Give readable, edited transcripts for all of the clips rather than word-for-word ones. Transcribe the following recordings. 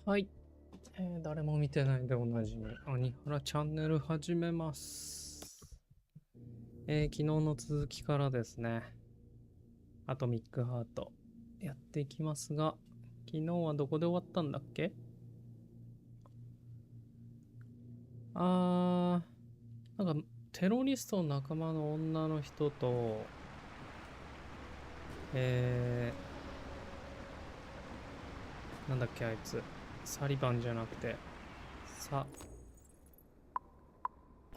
はい、誰も見てないでおなじみ兄原チャンネル始めます。昨日の続きからですね、アトミックハートやっていきますが、昨日はどこで終わったんだっけ？なんかテロリストの仲間の女の人となんだっけあいつ、サリバンじゃなくて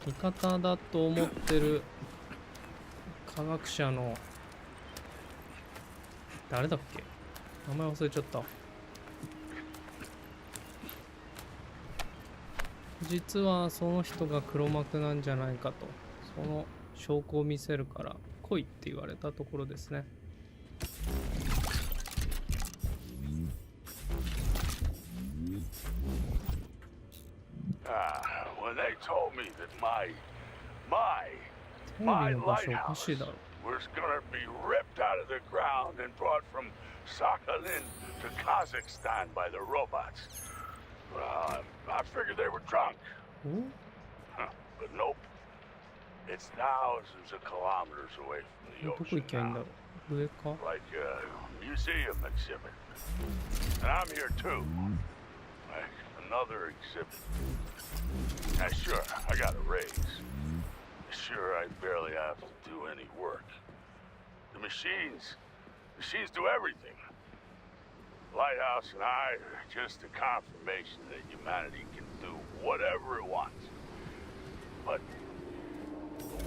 味方だと思ってる科学者の誰だっけ、名前忘れちゃった。実はその人が黒幕なんじゃないかと、その証拠を見せるから来いって言われたところですね。When they told me that my lighthouse was gonna be ripped out of the ground and brought from Sakhalin to Kazakhstan by the robots, well, I figured they were drunk. But nope. It's thousands of kilometers away from the ocean now. Like a museum exhibit. And I'm here too. Like another exhibit. Now sure, I got a raise. Sure, I barely have to do any work. The machines do everything. Lighthouse and I are just a confirmation that humanity can do whatever it wants. But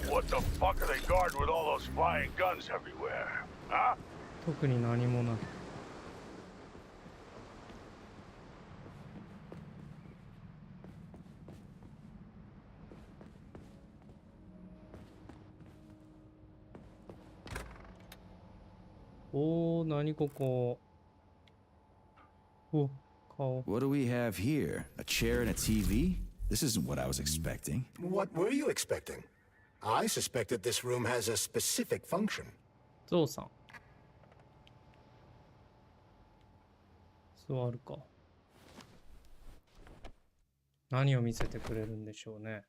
what the fuck are they guarding with all those flying guns everywhere? Huh? 特に何もない。おー、何ここ。お、顔。What do we have here? A chair and a TV? This isn't what I was expecting. What were you expecting? I suspected this room has a specific function. ゾウさん。座るか。何を見せてくれるんでしょうね。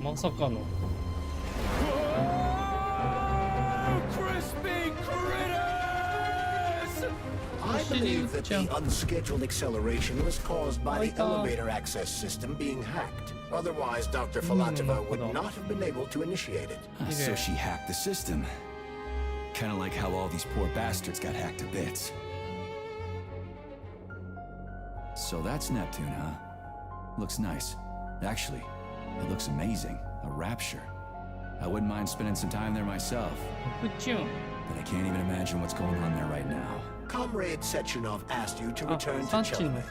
まさかの。I believe that the unscheduled acceleration was caused by the elevator access system being hacked. Otherwise, Dr. Filatova would not have been able to initiate it. So she hacked the system. Kind of like how all these poor bastards got hacked to bits. So that's Neptune, huh? Looks nice. Actually, it looks amazing. A rapture. I wouldn't mind spending some time there myself. But I can't even imagine what's going on there right now. Comrade Sechenov asked you to return to Cheltenham.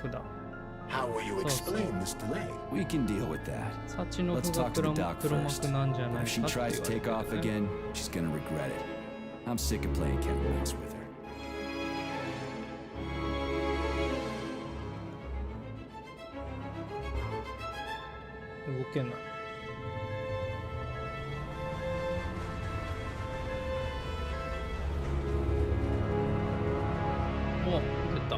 How will you explain this delay? We can deal with that. Let's talk to the doc first. If she tries to take off again, she's gonna regret it. I'm sick of playing cat and mouse with her. 動けない。お、出た。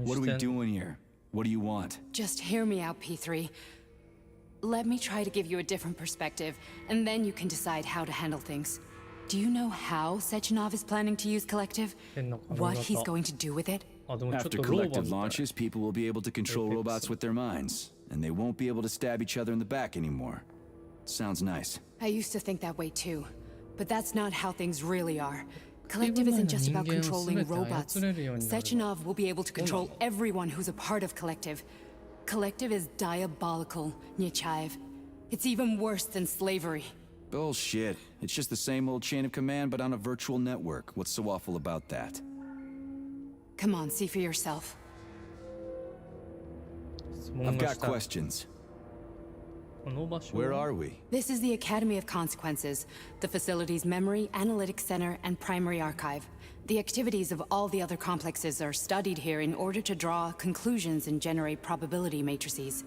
What are we doing here? What do you want? Just hear me out, P3. Let me try to give you a different perspective, and then you can decide how to handle things. Do you know how Sechenov is planning to use Collective? What he's going to do with it? After Collective launches, people will be able to control robots with their minds, and they won't be able to stab each other in the back anymore. Sounds nice. I used to think that way too, but that's not how things really are. Collective isn't just about controlling robots. Sechenov will be able to control everyone who's a part of Collective. Collective is diabolical, Nechayev. It's even worse than slavery. Bullshit. It's just the same old chain of command, but on a virtual network. What's so awful about that? Come on, see for yourself. I've got questions. Where are we? This is the Academy of Consequences, the facility's memory, analytics center, and primary archive. The activities of all the other complexes are studied here in order to draw conclusions and generate probability matrices.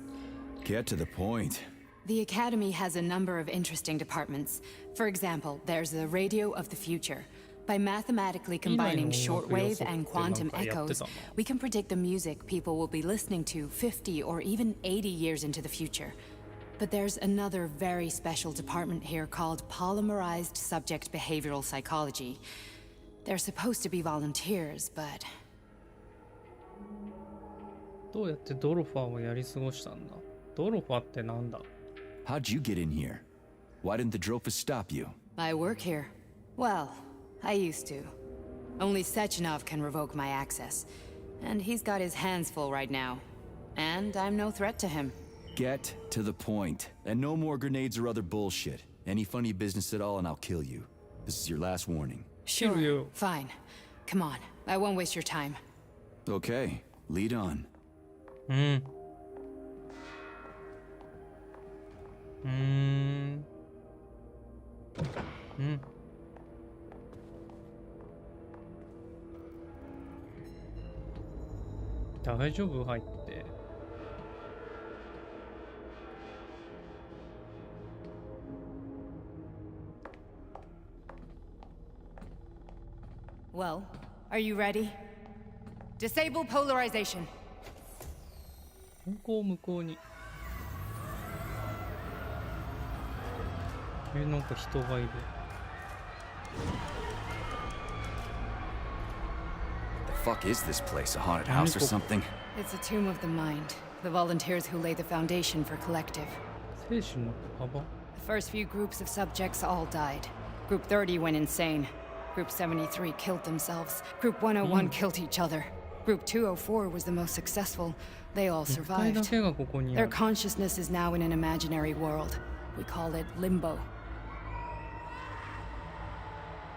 Get to the point. The Academy has a number of interesting departments. For example, there's the Radio of the Future. By mathematically combining shortwave and quantum echoes, we can predict the music people will be listening to 50 or even 80 years into the future. But there's another very special department here called Polymerized Subject Behavioral Psychology. They're supposed to be volunteers, but... どうやってドロファーをやり過ごしたんだ？ドロファーってなんだ？ How'd you get in here? Why didn't the Drofus stop you? I work here. Well, I used to. Only Sechenov can revoke my access. And he's got his hands full right now. And I'm no threat to him. Get to the point. And no more grenades or other bullshit. Any funny business at all and I'll kill you. This is your last warning. Sure, fine. Come on, I won't waste your time. Okay, lead on. 大丈夫入って。Well, are you ready? Disable polarization. 向こうに。なんか人がいる。The fuck is this place? A haunted house or something? It's a tomb of the mind. The volunteers who lay the foundation for Collective. 精神の幅? The first few groups of subjects all died. Group 30 went insane. Group 73 killed themselves. Group 101 killed each other. Group 204 was the most successful. They all survived. Their consciousness is now in an imaginary world. We call it Limbo.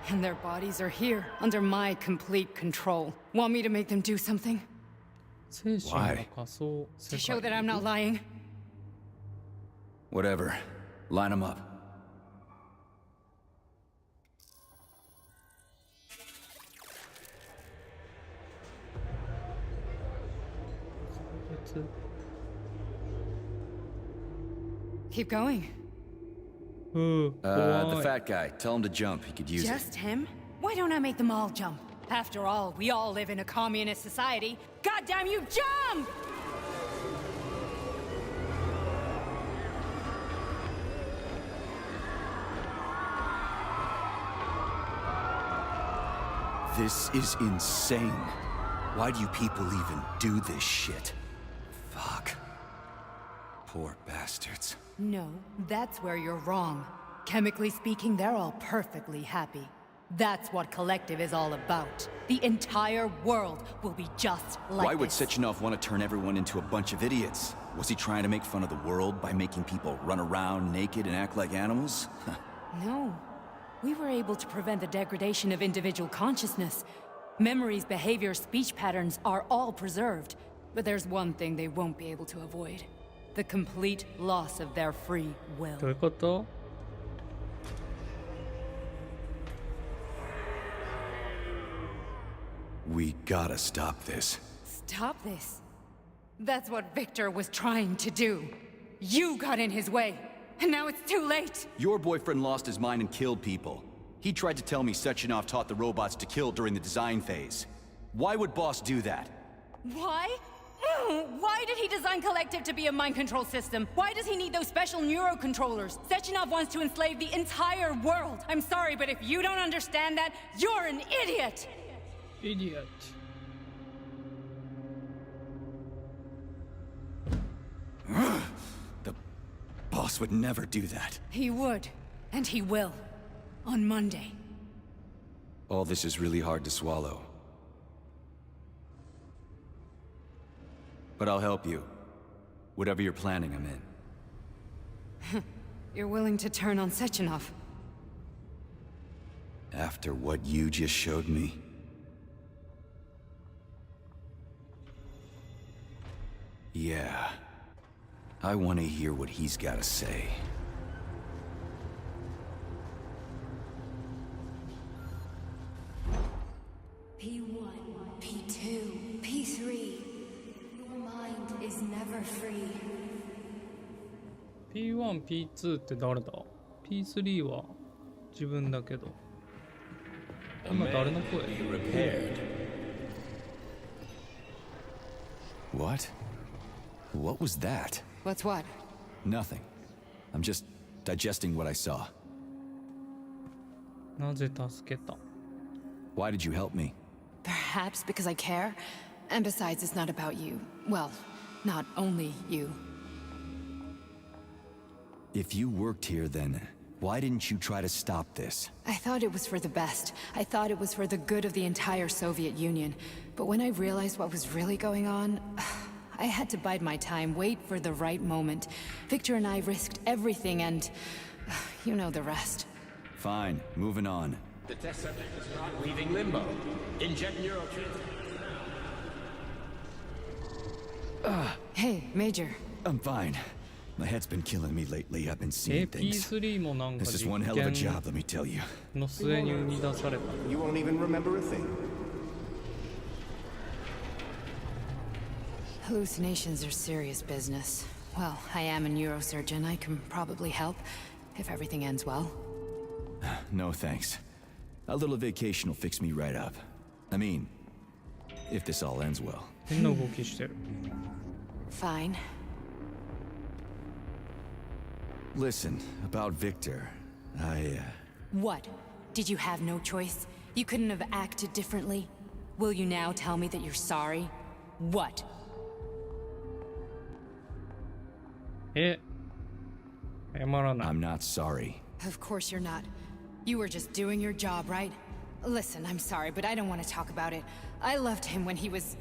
And their bodies are here, under my complete control. Want me to make them do something? Why? To show that I'm not lying. Whatever. Line them up. Keep going. The fat guy. Tell him to jump. He could use it. Just him? Why don't I make them all jump? After all, we all live in a communist society. Goddamn you, jump! This is insane. Why do you people even do this shit? Fuck. Poor bastards. No, that's where you're wrong. Chemically speaking, they're all perfectly happy. That's what Collective is all about. The entire world will be just like Why would this. Sechenov want to turn everyone into a bunch of idiots? Was he trying to make fun of the world by making people run around naked and act like animals? No. We were able to prevent the degradation of individual consciousness. Memories, behavior, speech patterns are all preserved. But there's one thing they won't be able to avoid. The complete loss of their free will. どういうこと? We gotta stop this. Stop this? That's what Victor was trying to do. You got in his way, and now it's too late. Your boyfriend lost his mind and killed people. He tried to tell me Sechenov taught the robots to kill during the design phase. Why would Boss do that? Why? Why did he design Collective to be a mind control system? Why does he need those special neurocontrollers? Sechenov wants to enslave the entire world. I'm sorry, but if you don't understand that, you're an idiot! Idiot. The boss would never do that. He would, and he will. On Monday. All this is really hard to swallow. But I'll help you. Whatever you're planning, I'm in. You're willing to turn on Sechenov. After what you just showed me? Yeah. I want to hear what he's got to say. P1, P2, P3. Your mind is never free. P1、P2 って誰だ？ P3 は自分だけど。今誰の声？ What? What was that? What's what? Nothing. I'm just digesting what I saw. なぜ助けた？ Why did you help me? Perhaps because I care. And besides, it's not about you. Well, not only you. If you worked here, then why didn't you try to stop this? I thought it was for the best. I thought it was for the good of the entire Soviet Union. But when I realized what was really going on, I had to bide my time, wait for the right moment. Victor and I risked everything and you know the rest. Fine, moving on. The test subject is not leaving limbo. Inject neurotransmitter. Hey, Major. I'm fine. My head's been killing me lately. I've been seeing things. P3 もなんか This is 実 one hell of a 験 job, let me tell you. の末に生み出された。 You won't even remember a thing. Hallucinations are serious business. Well, I am a neurosurgeon. I can probably help if everything ends well. No thanks. A little vacation will fix me right up. I mean, if this all ends well. 変な動きしてる。 Fine. Listen, about Victor, What? Did you have no choice? You couldn't have acted differently? Will you now tell me that you're sorry? What? 謝らない。 I'm not sorry. Of course you're not. You were just doing your job, right? Listen, I'm sorry, but I don't want to talk about it. I loved him when he was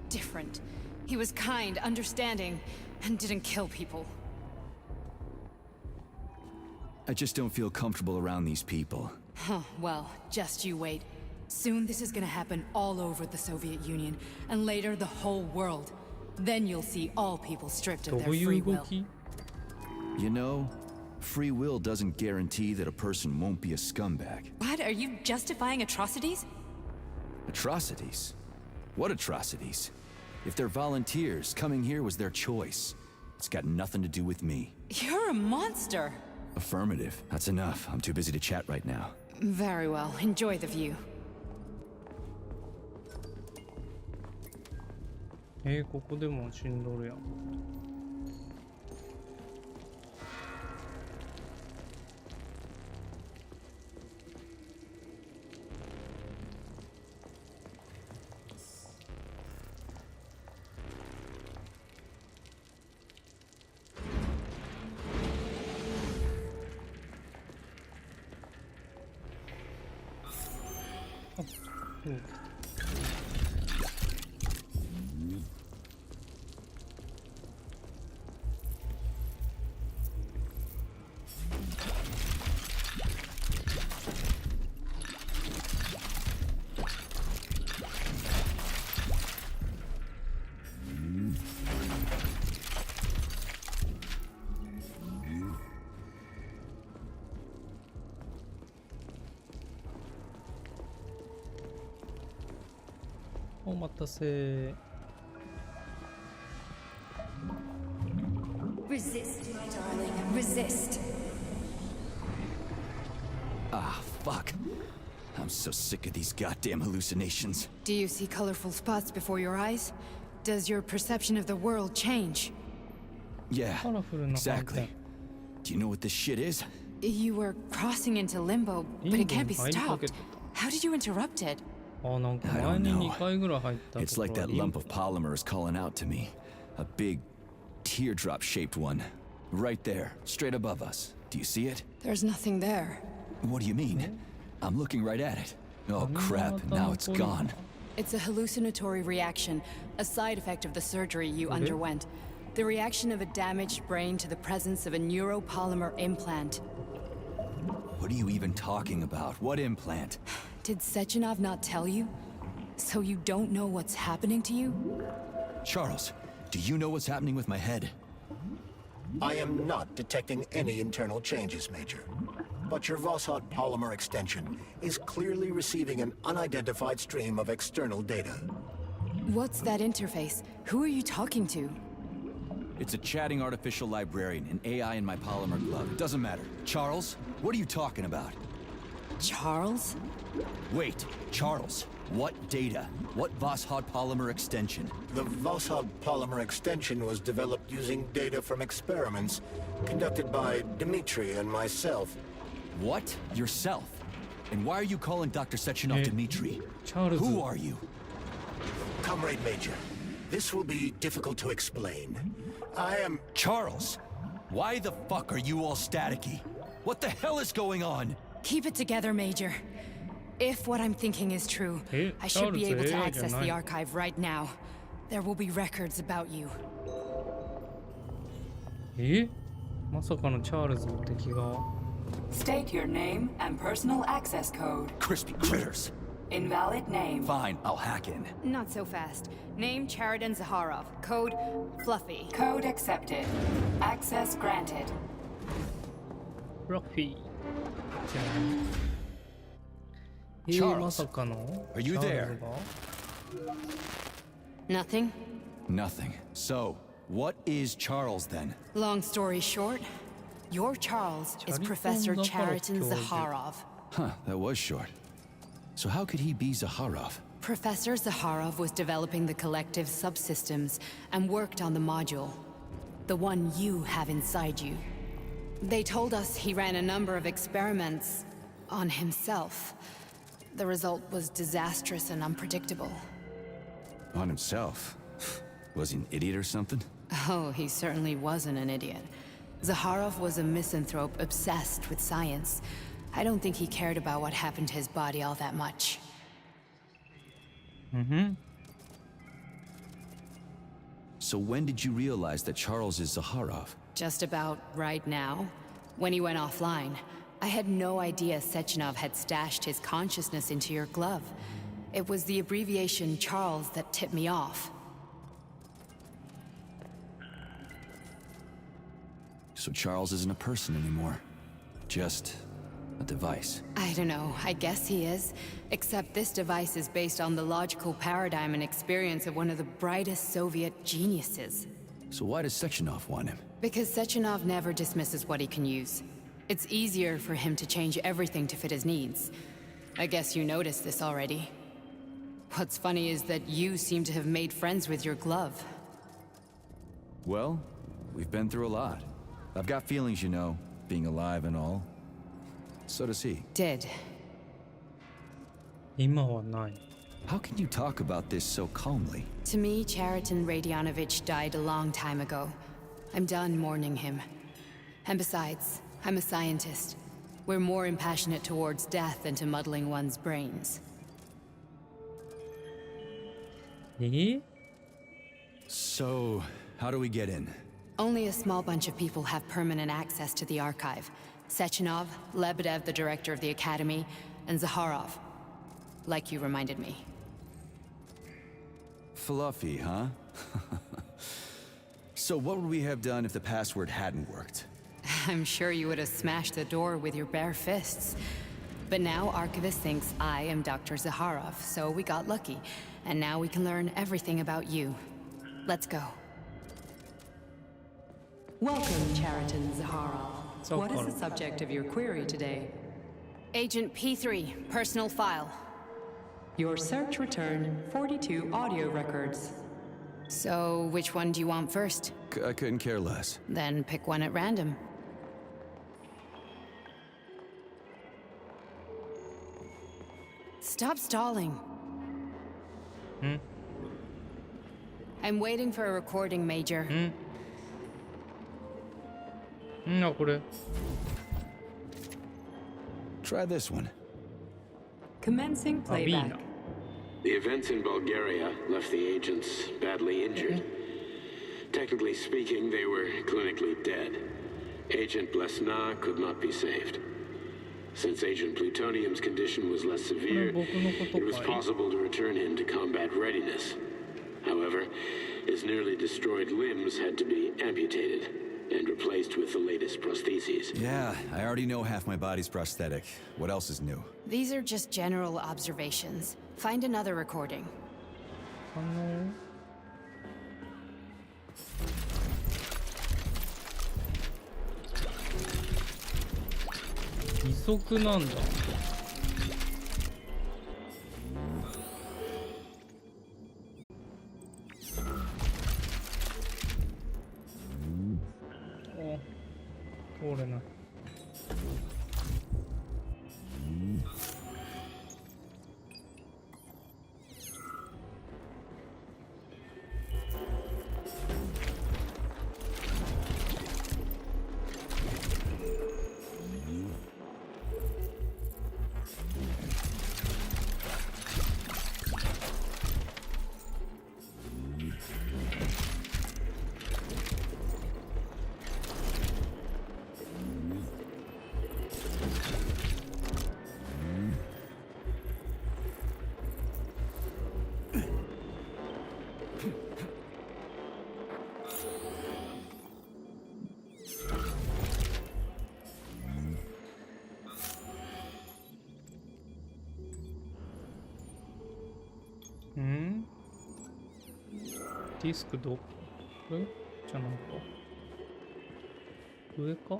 different. He was kind, understanding, and didn't kill people. I just don't feel comfortable around these people. Huh, well, just you wait. Soon this is gonna happen all over the Soviet Union, and later the whole world. Then you'll see all people stripped ど of う their い free う動 will. き？ You know, free will doesn't guarantee that a person won't be a scumbag. What? Are you justifying atrocities? Atrocities? What atrocities? If they're volunteers, coming here was their choice. It's got nothing to do with me. You're a monster! Affirmative. That's enough. I'm too busy to chat right now. Very well. Enjoy the view. ここでも死んどるやん。うん。 お待たせ。 Resist, my darling. Resist. Ah, fuck. I'm so sick of these goddamn hallucinations. Do you see colorful spots before your eyes? Does your perception of the world change? Yeah, カラフルな斑 exactly. 点。 Do you know what this shit is? You were crossing into limbo, but it can't be stopped. How did you interrupt it? あ、なんか I 前 don't に know. 2回ぐらい入ったと It's こ like ろ that に lump of polymer is calling out to me. A big, teardrop-shaped one. Right there, straight above us. Do you see it? There's nothing there. What do you mean? I'm looking right at it. Oh crap, now it's gone. It's a hallucinatory reaction, a side effect of the surgery you underwent. The reaction of a damaged brain to the presence of a neuropolymer implant. What are you even talking about? What implant? Did Sechenov not tell you? So you don't know what's happening to you? Charles, do you know what's happening with my head? I am not detecting any internal changes, Major. But your Voskhod polymer extension is clearly receiving an unidentified stream of external data. What's that interface? Who are you talking to? It's a chatting artificial librarian, an AI in my polymer glove. It doesn't matter. Charles, what are you talking about? Charles? Wait, Charles, what data? What Voskhod polymer extension? The Voskhod polymer extension was developed using data from experiments conducted by Dmitri and myself. What? Yourself? And why are you calling Dr. Sechenov Dmitri? Charles. Who are you? Comrade Major, this will be difficult to explain. I am... Charles! Why the fuck are you all staticky? What the hell is going on? Keep it together, Major. If what I'm thinking is true, I should be able to access the archive right now. There will be records about you. まさかのチャールズの敵が State your name and personal access code. Crispy critters! Invalid name. Fine, I'll hack in. Not so fast. Name Chariton Zaharov. Code Fluffy. Code accepted. Access granted. フラッフィー Charles, まさかの are you チャールズ が Nothing? Nothing. So, what is Charles then? Long story short, your Charles is Professor Chariton Zaharov. Huh, that was short. So how could he be Zaharov? Professor Zaharov was developing the collective subsystems and worked on the module. The one you have inside you. They told us he ran a number of experiments on himself. The result was disastrous and unpredictable. On himself? Was he an idiot or something? Oh, he certainly wasn't an idiot. Zaharov was a misanthrope obsessed with science. I don't think he cared about what happened to his body all that much. So when did you realize that Charles is Zaharov? Just about right now. When he went offline, I had no idea Sechenov had stashed his consciousness into your glove. It was the abbreviation Charles that tipped me off. So Charles isn't a person anymore. Just a device. I don't know, I guess he is. Except this device is based on the logical paradigm and experience of one of the brightest Soviet geniuses. So why does Sechenov want him? Because Sechenov never dismisses what he can use. It's easier for him to change everything to fit his needs. I guess you noticed this already. What's funny is that you seem to have made friends with your glove. Well, we've been through a lot. I've got feelings, you know, being alive and all. So does he. Did. 今はない How can you talk about this so calmly? To me, Chariton Radionovich died a long time ago. I'm done mourning him. And besides, I'm a scientist. We're more impassionate towards death than to muddling one's brains. So, how do we get in? Only a small bunch of people have permanent access to the archive. Sechenov, Lebedev, the director of the academy, and Zaharov. Like you reminded me. Fluffy, huh? So what would we have done if the password hadn't worked? I'm sure you would have smashed the door with your bare fists. But now Archivist thinks I am Dr. Zaharov, so we got lucky. And now we can learn everything about you. Let's go. Welcome, Chariton Zaharov. What is the subject of your query today? Agent P3, personal file. Your search returned 42 audio records. So, which one do you want first? I couldn't care less. Then pick one at random. Stop stalling. I'm waiting for a recording, Major. これ Try this one. Commencing playback. The events in Bulgaria left the agents badly injured. Technically speaking, they were clinically dead. Agent Blesna could not be saved. Since Agent Plutonium's condition was less severe, it was possible to return him to combat readiness. However, his nearly destroyed limbs had to be amputated and replaced with the latest prostheses. Yeah, I already know half my body's prosthetic. What else is new? These are just general observations. Find another recording.義足なんだ。通れない。ディスクどこじゃないか。上か。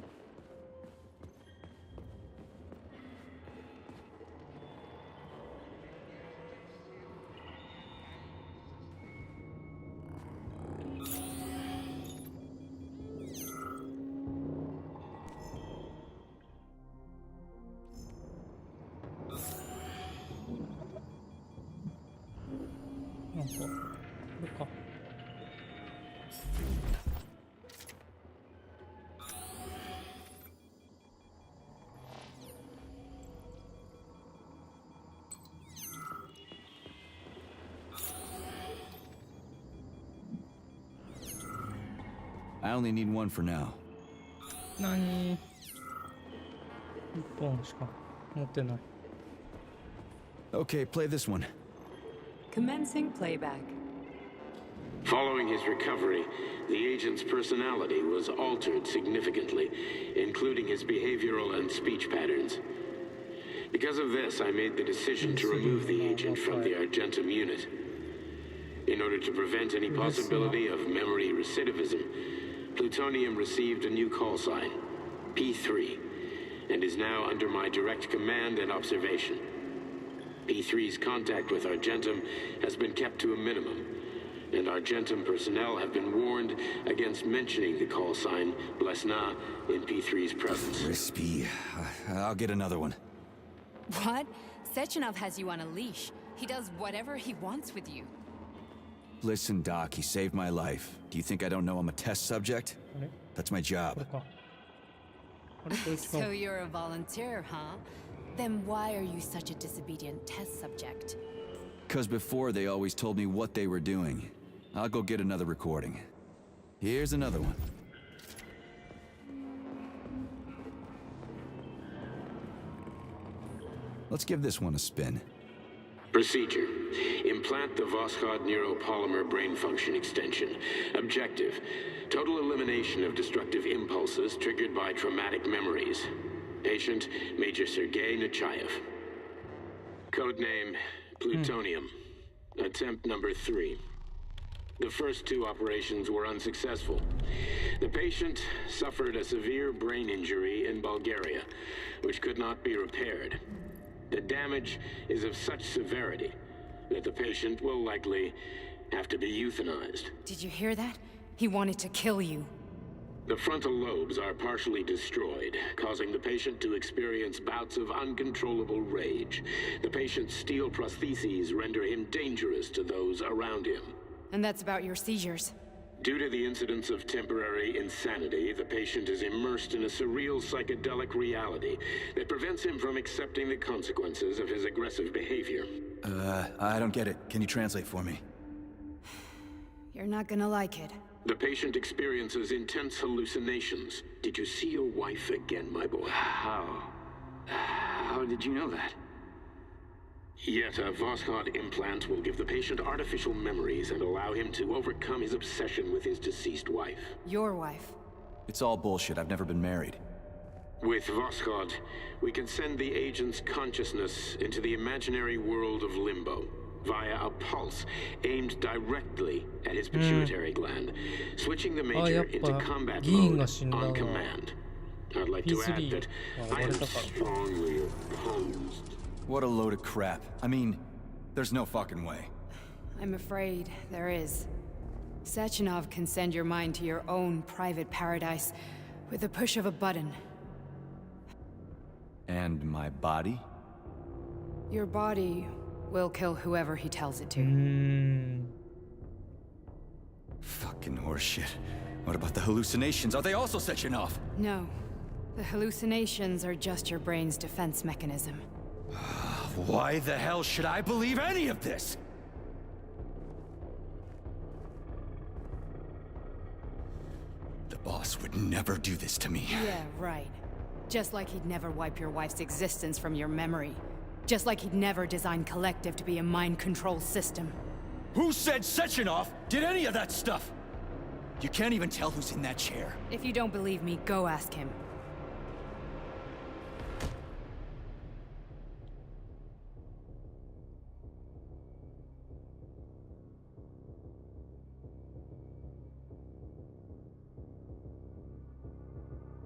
なんかこれか。I only need one for now. 何？一本しか持ってない。Okay, play this one. Commencing playback. Following his recovery, the agent's personality was altered significantly, including his behavioral and speech patterns. Because of this, I made the decision to remove the agent from the Argentum unit. In order to prevent any possibility of memory recidivism, Plutonium received a new call sign, P3, and is now under my direct command and observation. P3's contact with Argentum has been kept to a minimum, and Argentum personnel have been warned against mentioning the call sign Blesna in P3's presence. Crispy. I'll get another one. What? Sechenov has you on a leash. He does whatever he wants with you. Listen, Doc, he saved my life. Do you think I don't know I'm a test subject? That's my job. So you're a volunteer, huh? Then why are you such a disobedient test subject? 'Cause before they always told me what they were doing. I'll go get another recording. Here's another one. Let's give this one a spin. Procedure. Implant the Voskhod neuropolymer brain function extension. Objective. Total elimination of destructive impulses triggered by traumatic memories. Patient, Major Sergei Nechayev. Codename, Plutonium. Attempt number 3. The first 2 operations were unsuccessful. The patient suffered a severe brain injury in Bulgaria, which could not be repaired. The damage is of such severity that the patient will likely have to be euthanized. Did you hear that? He wanted to kill you. The frontal lobes are partially destroyed, causing the patient to experience bouts of uncontrollable rage. The patient's steel prostheses render him dangerous to those around him. And that's about your seizures. Due to the incidence of temporary insanity, the patient is immersed in a surreal psychedelic reality that prevents him from accepting the consequences of his aggressive behavior. I don't get it. Can you translate for me? You're not gonna like it. The patient experiences intense hallucinations. Did you see your wife again, my boy? How did you know that? Yet a Voskhod implant will give the patient artificial memories and allow him to overcome his obsession with his deceased wife. Your wife. It's all bullshit. I've never been married. With Voskhod, we can send the agent's consciousness into the imaginary world of limbo via a pulse aimed directly at his pituitary gland, switching the Major into combat mode on command. I'd like to add that I am strongly opposed. What a load of crap. I mean, there's no fucking way. I'm afraid there is. Sechenov can send your mind to your own private paradise with the push of a button. And my body? Your body will kill whoever he tells it to. Fucking horseshit. What about the hallucinations? Are they also Sechenov? No. The hallucinations are just your brain's defense mechanism. Why the hell should I believe any of this? The boss would never do this to me. Yeah, right. Just like he'd never wipe your wife's existence from your memory. Just like he'd never design Collective to be a mind control system. Who said Sechenov did any of that stuff? You can't even tell who's in that chair. If you don't believe me, go ask him.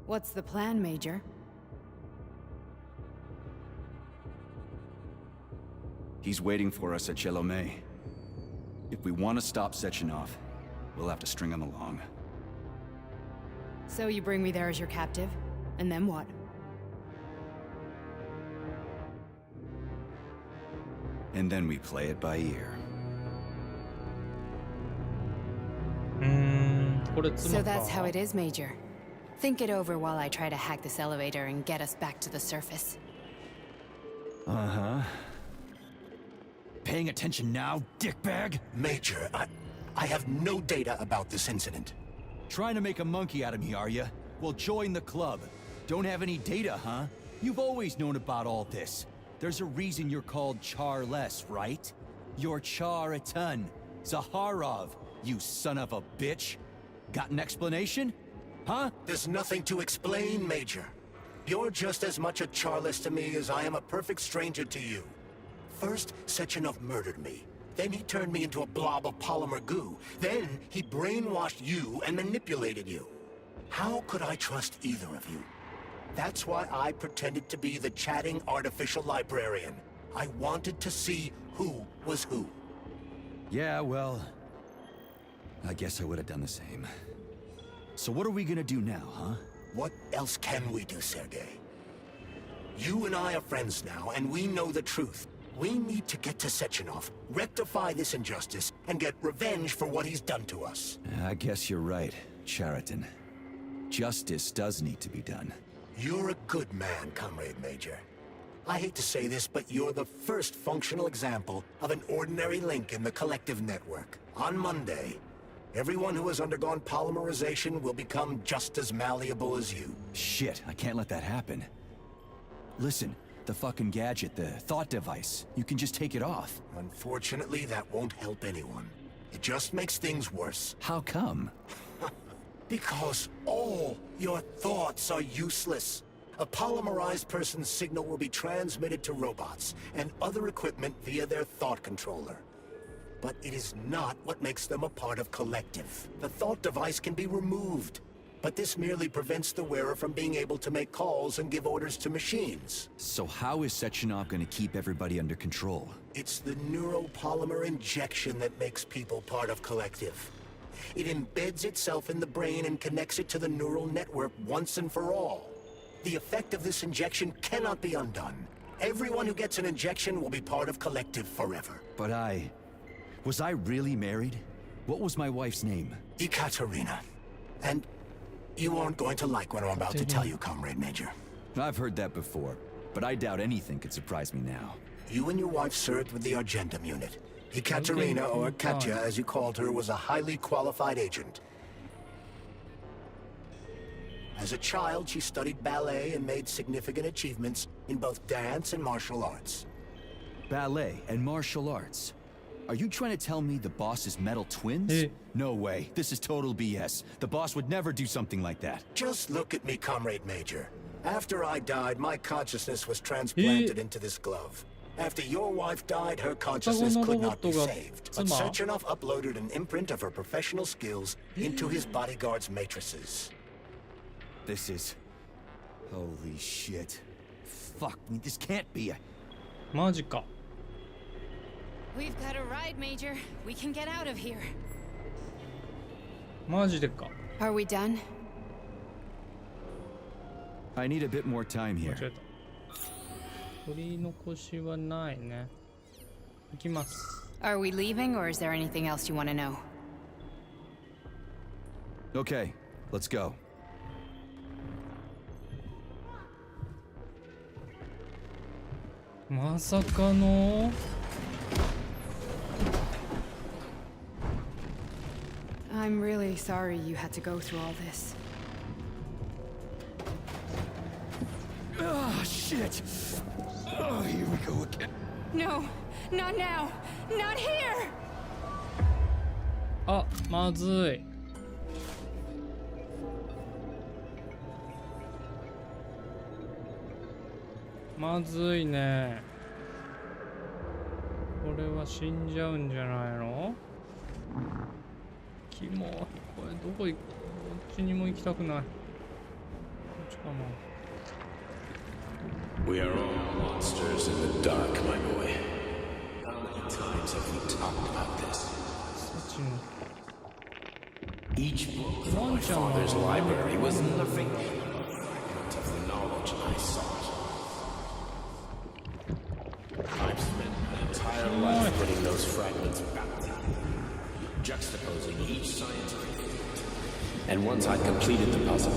What's the plan, Major? He's waiting for us at Chelomey. If we want to stop Sechenov, we'll have to string him along. So you bring me there as your captive? And then what? And then we play it by ear. So that's how it is, Major. Think it over while I try to hack this elevator and get us back to the surface. Uh-huh. Paying attention now, dickbag? Major, I have no data about this incident. Trying to make a monkey out of me, are you? Well, join the club. Don't have any data, huh? You've always known about all this. There's a reason you're called Charless, right? You're Char-a-ton. Zaharov, you son of a bitch. Got an explanation? Huh? There's nothing to explain, Major. You're just as much a Charless to me as I am a perfect stranger to you. First, Sechenov murdered me. Then he turned me into a blob of polymer goo. Then he brainwashed you and manipulated you. How could I trust either of you? That's why I pretended to be the chatting artificial librarian. I wanted to see who was who. Yeah, well, I guess I would have done the same. So what are we gonna do now, huh? What else can we do, Sergei? You and I are friends now, and we know the truth. We need to get to Sechenov, rectify this injustice, and get revenge for what he's done to us. I guess you're right, Chariton. Justice does need to be done. You're a good man, Comrade Major. I hate to say this, but you're the first functional example of an ordinary link in the Collective network. On Monday, everyone who has undergone polymerization will become just as malleable as you. Shit, I can't let that happen. Listen, the fucking gadget, the thought device, you can just take it off. Unfortunately, that won't help anyone. It just makes things worse. How come? Because all your thoughts are useless. A polymerized person's signal will be transmitted to robots and other equipment via their thought controller. But it is not what makes them a part of Collective. The thought device can be removed, but this merely prevents the wearer from being able to make calls and give orders to machines. So how is Sechenov gonna keep everybody under control? It's the neuropolymer injection that makes people part of Collective. It embeds itself in the brain and connects it to the neural network once and for all. The effect of this injection cannot be undone. Everyone who gets an injection will be part of Collective forever. But was I really married? What was my wife's name? Ekaterina. And you aren't going to like what I'm about to tell you, Comrade Major. I've heard that before, but I doubt anything could surprise me now. You and your wife served with the Argentum unit. Ekaterina, or Katya as you called her, was a highly qualified agent. As a child, she studied ballet and made significant achievements in both dance and martial arts. Ballet and martial arts? Are you trying to tell me the boss is metal twins? No way. This is total BS. The boss would never do something like that. Just look at me, Comrade Major. After I died, my consciousness was transplanted into this glove. After your wife died, her consciousness could not be saved. But Sechenov uploaded an imprint of her professional skills into his bodyguard's matrices. This is... Holy shit. Fuck me, this can't be a... マジか。 We've got a ride, Major. We can get out of here. マジでか。 Are we done? I need a bit more time 間 here. 違えた。取り残しはないね。行きます。 Are we leaving, or is there anything else you want to know? Okay, let's go. まさかの I'm really sorry you had to go through all this. Oh, shit! Oh, here we go again. No, not now. Not here. あ、まずい。まずいね。これは死んじゃうんじゃないの？キモ。これどこ行く？どっちにも行きたくない。こっちかな。We are all monsters in the dark, my boy. How many times have we talked about this? そっちの。 Each book from my father's library was nothing but of the knowledge I sought. I've spent an entire life putting those fragments back together, juxtaposing each scientific fact. And once I'd completed the puzzle,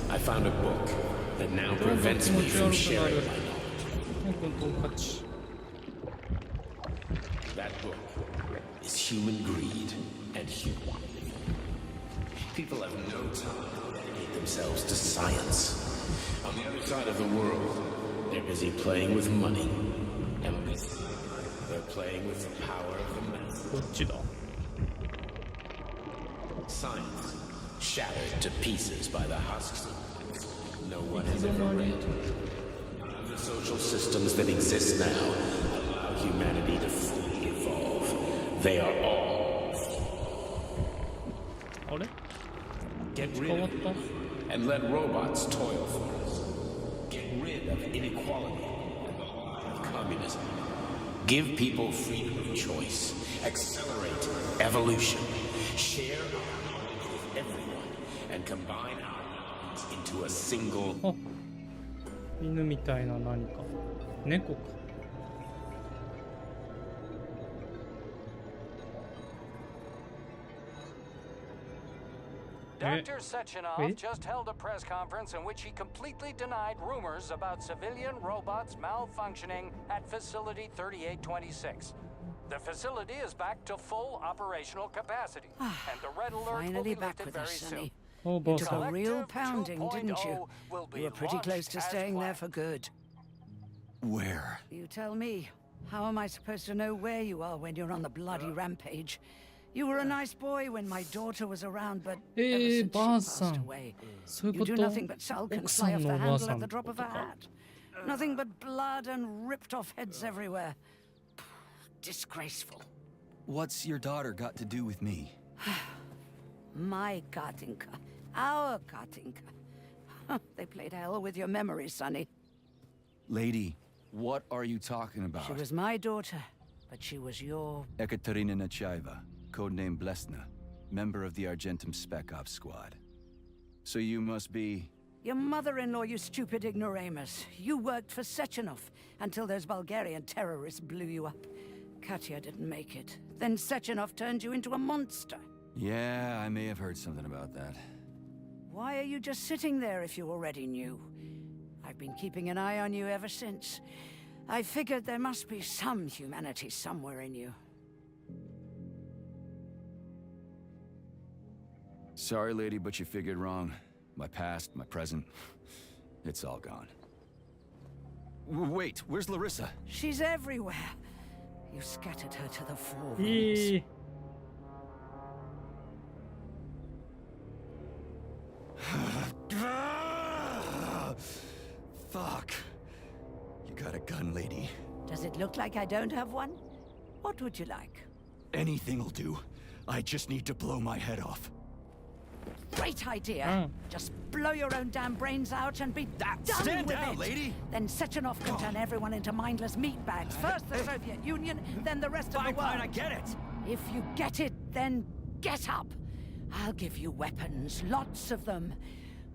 I found a book that now prevents me from sharing my knowledge. That book is human greed and human. People have no time to dedicate themselves to science. On the other side of the world, they're busy playing with money. And on this side, they're playing with the power of the masses. こっちだ。 Science shattered to pieces by the husks. No one has ever read. None of the social systems that exist now allow humanity to fully evolve. They are all. あれ？ Get rid of it and let robots toil for us. Get rid of inequality and the lie of communism. Give people freedom of choice. Accelerate evolution. Share our knowledge with everyone and combine our minds into a single. あ、犬みたいな何か。猫か。 Dr. Sechenov just held a press conference in which he completely denied rumors about civilian robots malfunctioning at Facility 3826. The facility is back to full operational capacity, and the red alert will Finally be back lifted with very us, soon. Sonny. Oh, You boss. took a real pounding, Collective didn't you? 2.0 will be You were pretty close launched to as staying there planned. for good. Where? You tell me. How am I supposed to know where you are when you're on the bloody rampage? You were a nice boy when my daughter was around, but ever since she passed away, you do nothing but sulk and fly off the handle at the drop of a hat. Nothing but blood and ripped off heads everywhere. Disgraceful. What's your daughter got to do with me? My Katinka. Our Katinka. They played hell with your memories, Sonny. Lady, what are you talking about? She was my daughter, but she was your... Ekaterina Nechaeva, codename Blesna, member of the Argentum Spec Ops squad. So you must be... Your mother-in-law, you stupid ignoramus. You worked for Sechenov until those Bulgarian terrorists blew you up. Katya didn't make it. Then Sechenov turned you into a monster. Yeah, I may have heard something about that. Why are you just sitting there if you already knew? I've been keeping an eye on you ever since. I figured there must be some humanity somewhere in you. Sorry, lady, but you figured wrong. My past, my present, it's all gone. Wait, where's Larissa? She's everywhere. You scattered her to the four winds. Fuck. You got a gun, lady. Does it look like I don't have one? What would you like? Anything'll do. I just need to blow my head off. Great idea. Just blow your own damn brains out and be done Stand with down, it. lady. Then Sechenov can turn everyone into mindless meatbags. First the Soviet Union, then the rest of the world. Fine, I get it. If you get it, then get up. I'll give you weapons, lots of them.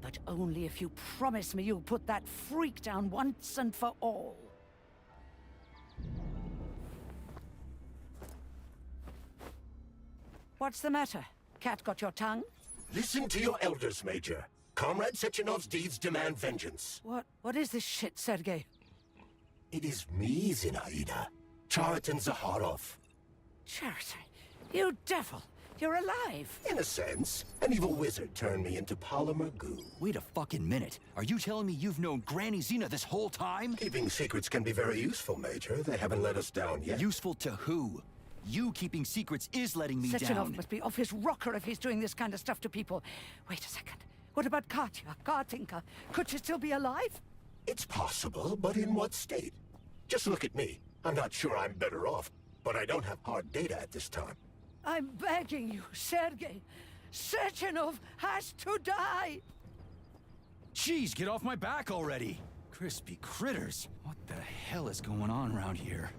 But only if you promise me you'll put that freak down once and for all. What's the matter? Cat got your tongue? Listen to your elders, Major. Comrade Sechenov's deeds demand vengeance. What is this shit, Sergei? It is me, Zinaida. Chariton Zaharov. Chariton, you devil! You're alive! In a sense, an evil wizard turned me into polymer goo. Wait a fucking minute. Are you telling me you've known Granny Xena this whole time? Keeping secrets can be very useful, Major. They haven't let us down yet. Useful to who? You keeping secrets is letting me Sechenov down. must be off his rocker if he's doing this kind of stuff to people. Wait a second. What about Katya, Kartinka? Could she still be alive? It's possible, but in what state? Just look at me. I'm not sure I'm better off, but I don't have hard data at this time. I'm begging you, Sergei. Sechenov has to die! Jeez, get off my back already! Crispy critters. What the hell is going on around here?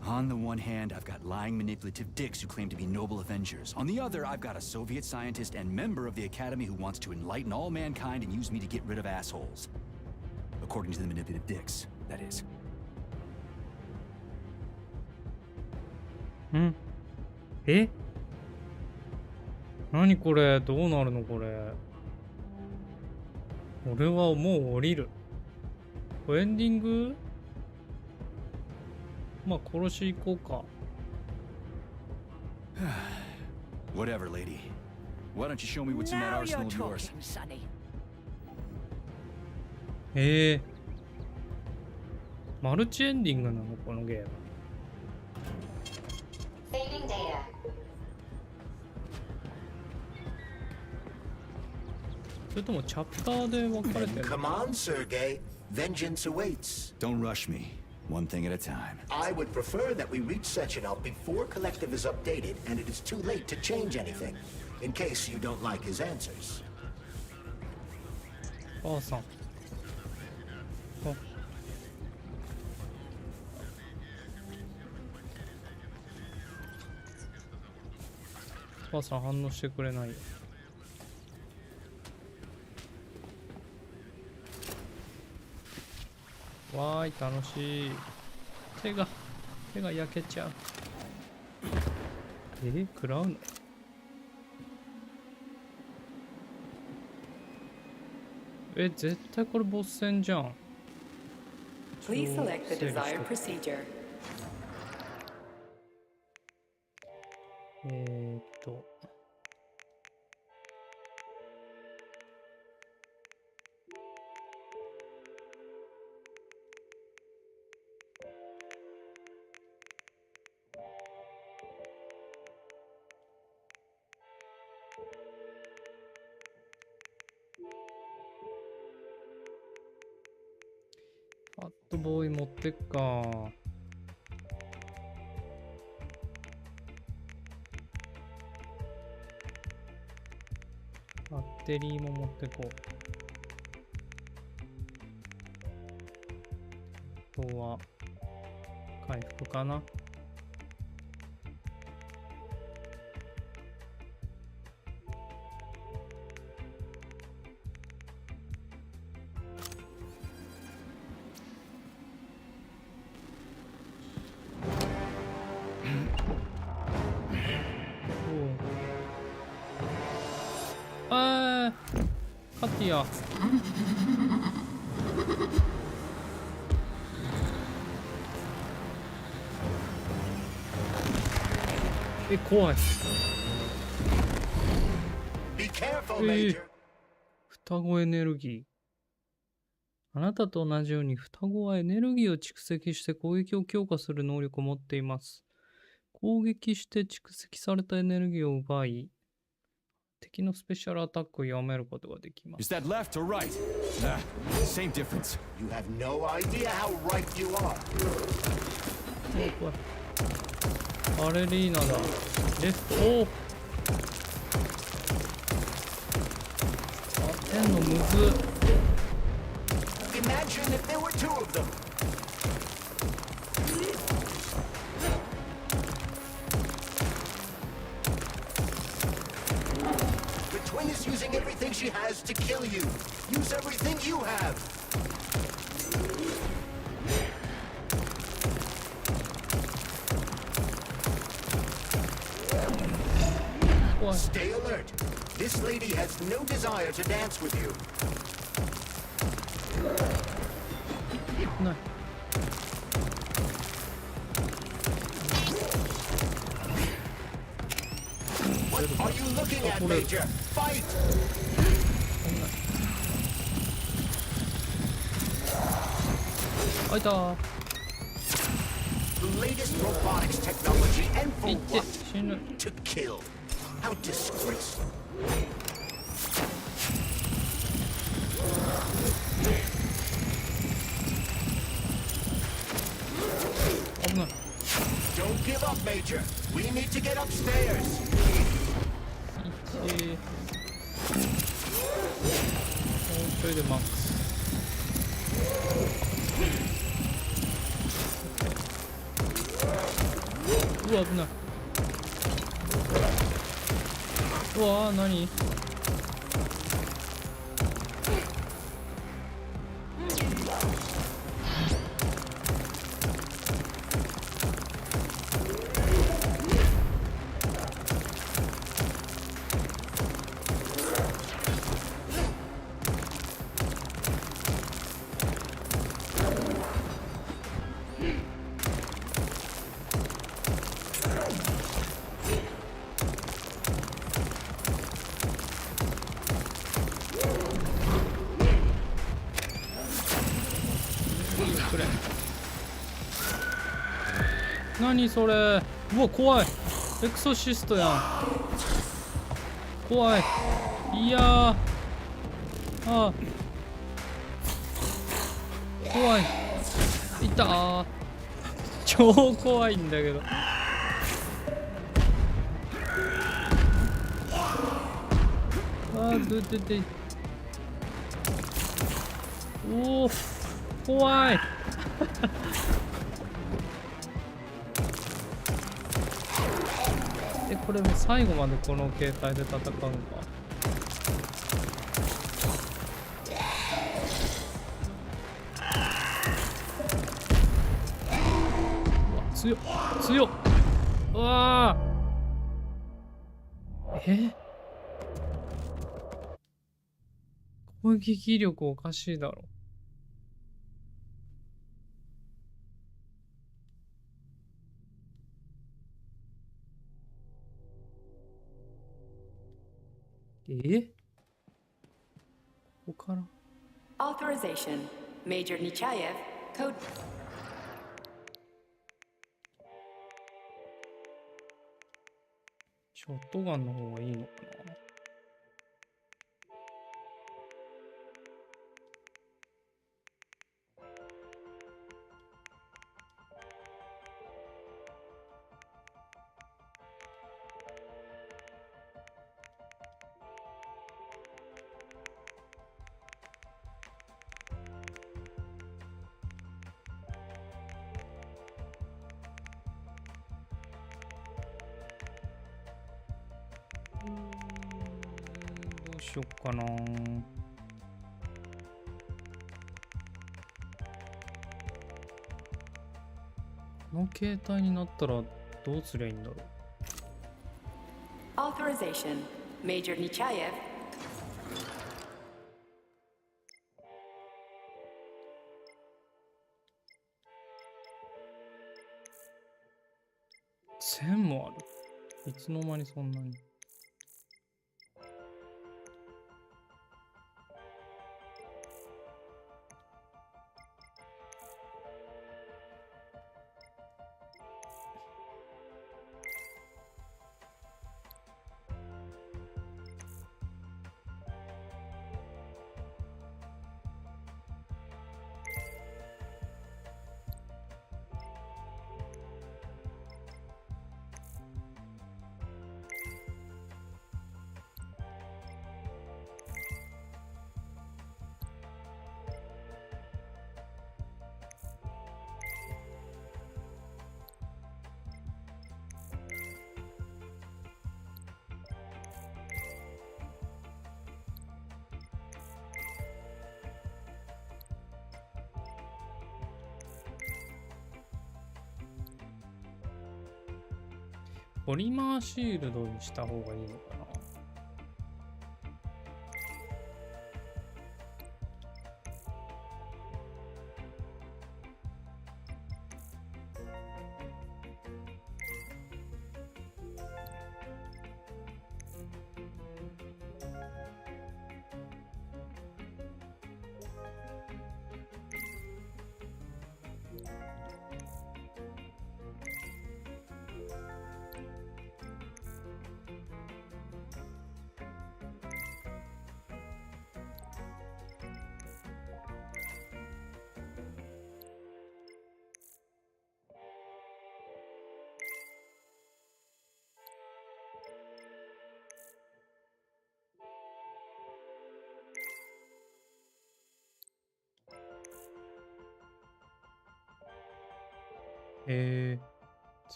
On the one hand, I've got lying, manipulative dicks who claim to be noble Avengers. On the other, I've got a Soviet scientist and member of the Academy who wants to enlighten all mankind and use me to get rid of assholes. According to the manipulative dicks, that is.え？何これ？どうなるのこれ？俺はもう降りる。エンディング？まあ殺し行こうか。Whatever, lady. Why don't you show me what's in that arsenal of yours? Sonny. マルチエンディングなのこのゲーム。Saving data. それともチャプターで分かれてる Come on, Sergei. Vengeance awaits. Don't rush me. One thing at a time. I would prefer that we reach Sechenov before Collective is updated and it is too late to change anything, in case you don't like his answers. ばあさん。あ、ばあさん反応してくれないよ。わーい、楽しい。手が焼けちゃう。食らうの？絶対これボス戦じゃん。Please select the desired procedure. ファットボーイ持ってっか。バッテリーも持ってこう。あとは回復かな。カティア。怖い。双子エネルギー。あなたと同じように双子はエネルギーを蓄積して攻撃を強化する能力を持っています。攻撃して蓄積されたエネルギーを奪い、敵のスペシャルアタックを弱めることができます。Is that left or right? Same difference. You have no idea how right you are. 怖い。バレリーナだ。レフト。当てんのむず。Imagine if there were two of them. The twin is using everything she has to kill you. Use everything you have. Stay alert. This lady has no desire to dance with you. ない。What are you looking at, Major? Fight! 開いたー。 The latest robotics technology and for いって what? 死ぬ。 To kill. How disgraceful. 危ない。 Don't give up, Major. We need to get upstairs. もうちょいでマックス。うわ危ない。うわー何。何それ。うわ怖い。エクソシストやん。怖い。いやー、ああ怖い。いたー。超怖いんだけど。あー出て。おお怖い。これも最後までこの形態で戦うのか。強っ強っ。うわー攻撃力おかしいだろ。ここから Authorization. Major Nechayev, code. ショットガンの方がいいのかな。どうしよっかな。この携帯になったらどうすりゃいいんだろう。Authorization. Major Nechayev. つの間にそんなに。ポリマーシールドにした方がいいのかな。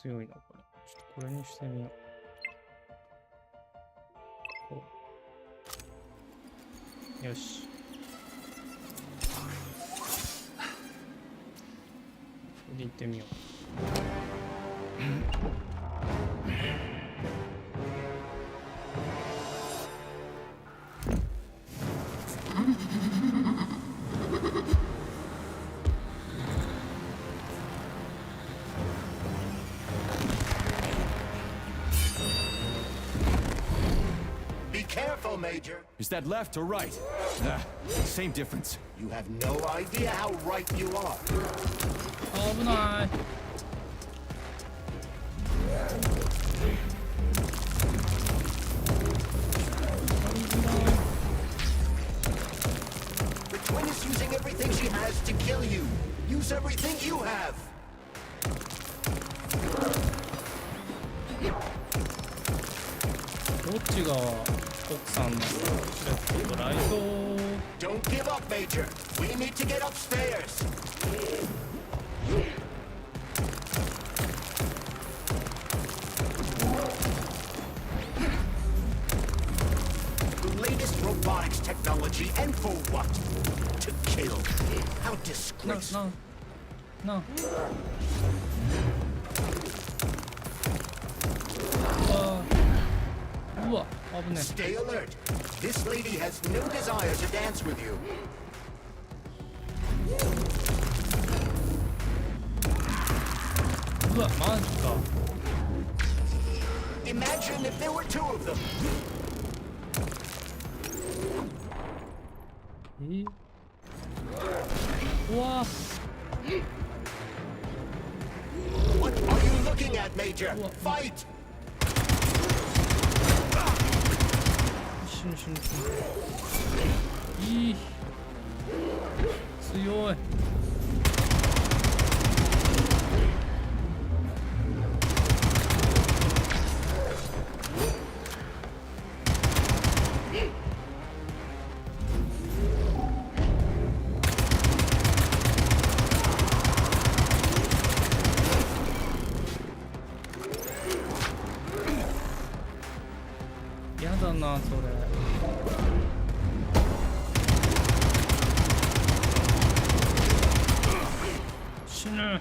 強いな、これ。ちょっとこれにしてみよう。こう。よし。これでいってみよう。Major. Is that left or right? Same difference. You have no idea how right you are. 危ない。The twin is using everything she has to kill you. Use everything you have. どっちが奥さんのレフトとライト。 Don't give up, Major. We need to get upstairs. The latest robotics technology, and for what? To kill. How disgraceful. No. うわ、危ねえ。 Stay alert. This lady has no desire to dance with you. うわ、マジか。 Imagine if there were two of them. うわ。 What are you looking at, Major? Fight! 死ぬ。いい。強い。やだな、それ。死ぬ。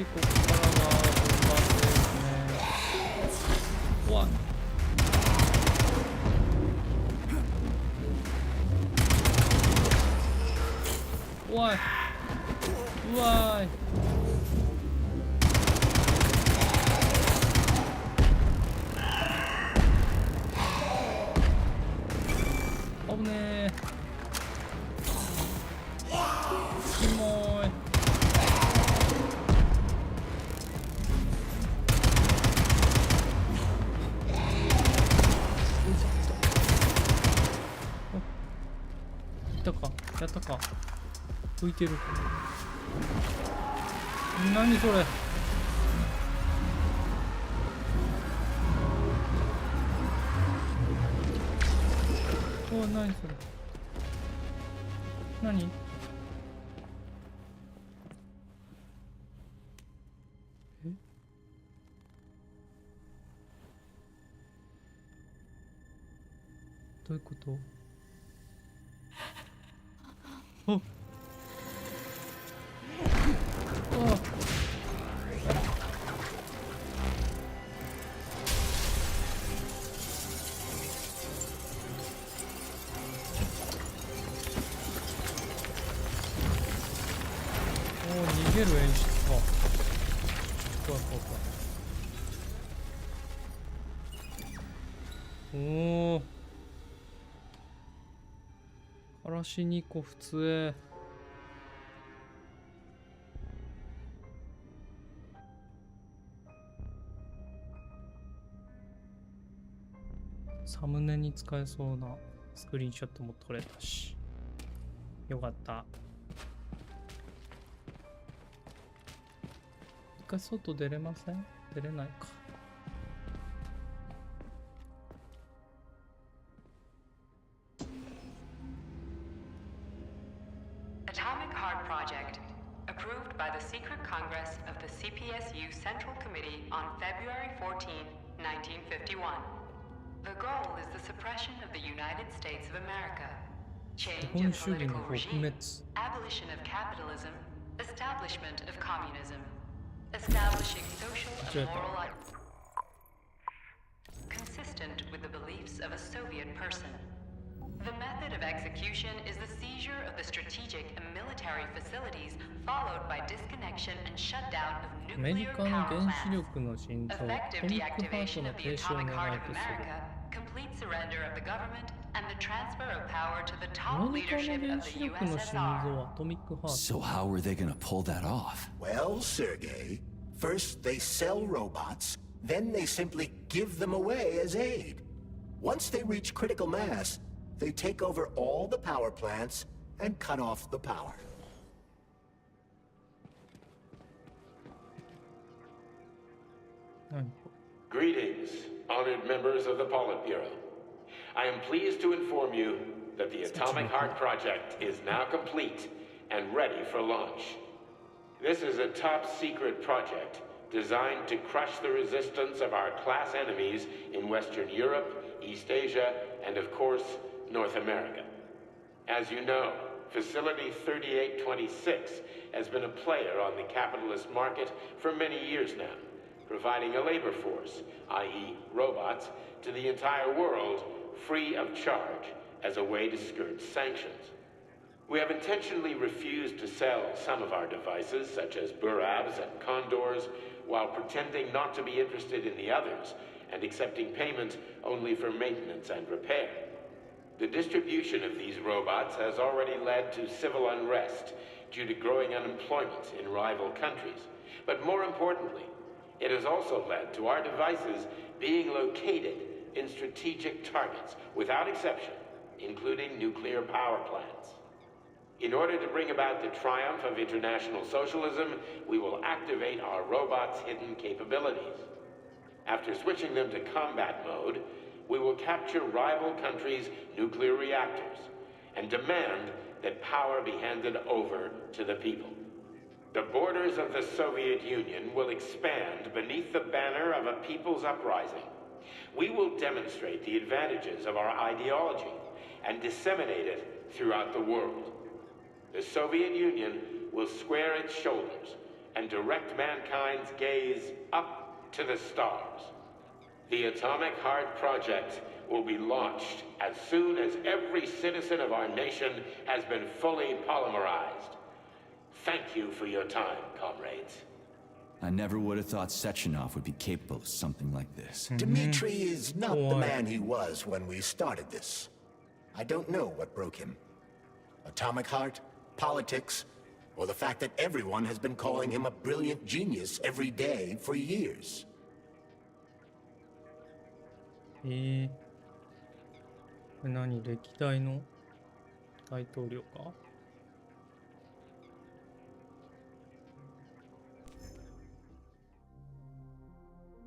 ここからが本番ですね。うわ。怖い。うわーい。危ねえ。キモい。いたか、やったか。浮いてる。何それ。おい、何それ。何。え、どういうこと。あっ、ああ。逃げる演出か。怖い怖い怖い。おお。カラシニコフ杖。サムネに使えそうなスクリーンショットも撮れたし。よかった。一回外出れません？出れないか。Atomic Heart Project, approved by the Secret Congress of the CPSU Central Committee on February 14, 1951. The goal is the suppression of the United States of America, change of political regime, abolition of capitalism, establishment of communism, establishing social and moral life consistent with the beliefs of a Soviet person. The method of execution is the seizure of the strategic and military facilities, followed by disconnection and shutdown of nuclear power plants. Effective deactivation of the atomic heart of America, complete surrender of the government, and the transfer of power to the top leadership of the USSR. So how were they gonna pull that off? Well, Sergei, first they sell robots, then they simply give them away as aid. Once they reach critical mass, they take over all the power plants and cut off the power. Greetings, honored members of the Politburo. I am pleased to inform you that the Atomic Heart Project is now complete and ready for launch. This is a top-secret project designed to crush the resistance of our class enemies in Western Europe, East Asia, and of course, North America. As you know, Facility 3826 has been a player on the capitalist market for many years now, providing a labor force, i.e. robots, to the entire world free of charge as a way to skirt sanctions. We have intentionally refused to sell some of our devices, such as Burabs and Condors, while pretending not to be interested in the others and accepting payment only for maintenance and repair. The distribution of these robots has already led to civil unrest due to growing unemployment in rival countries. But more importantly, it has also led to our devices being located in strategic targets, without exception, including nuclear power plants. In order to bring about the triumph of international socialism, we will activate our robots' hidden capabilities. After switching them to combat mode, we will capture rival countries' nuclear reactors and demand that power be handed over to the people. The borders of the Soviet Union will expand beneath the banner of a people's uprising. We will demonstrate the advantages of our ideology and disseminate it throughout the world. The Soviet Union will square its shoulders and direct mankind's gaze up to the stars. The Atomic Heart Project will be launched as soon as every citizen of our nation has been fully polymerized. Thank you for your time, comrades. I never would have thought Sechenov would be capable of something like this. Dmitri is not the man he was when we started this. I don't know what broke him. Atomic heart, politics, or the fact that everyone has been calling him a brilliant genius every day for years. これ何、歴代の大統領か？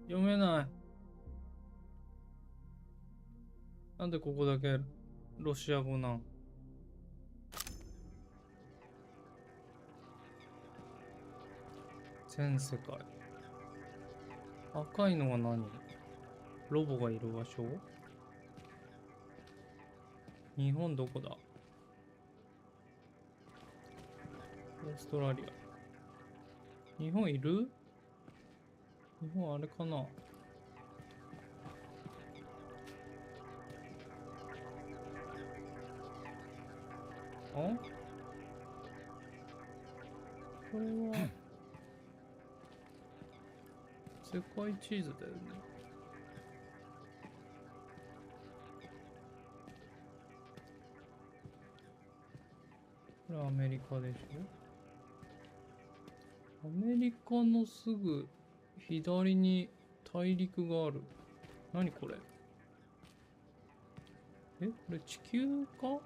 読めない。なんでここだけロシア語なん？全世界。赤いのは何？ロボがいる場所？日本どこだ？オーストラリア。日本いる？日本あれかな？あ？これは世界地図だよね。これアメリカでしょ？アメリカのすぐ左に大陸がある。何これ？これ地球か？こ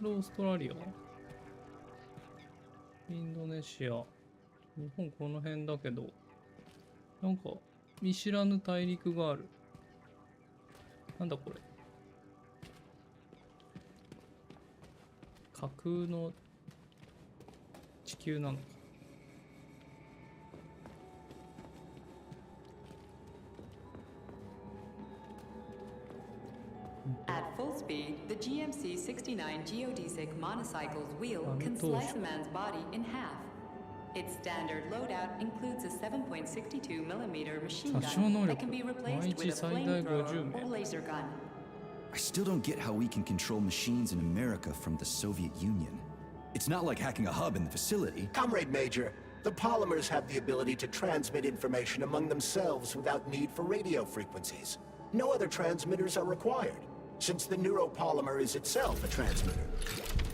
れオーストラリア？インドネシア。日本この辺だけど、なんか見知らぬ大陸がある。なんだこれ？架空の地球なのか。At full speed, the GMC-69 geodesic monocycle's wheel can slice a man's body in half. Its standard loadout includes a 7.62mm machine gun that can be replaced with a flamethrower or laser gun. I still don't get how we can control machines in America from the Soviet Union. It's not like hacking a hub in the facility. Comrade Major, the polymers have the ability to transmit information among themselves without need for radio frequencies. No other transmitters are required, since the neuropolymer is itself a transmitter.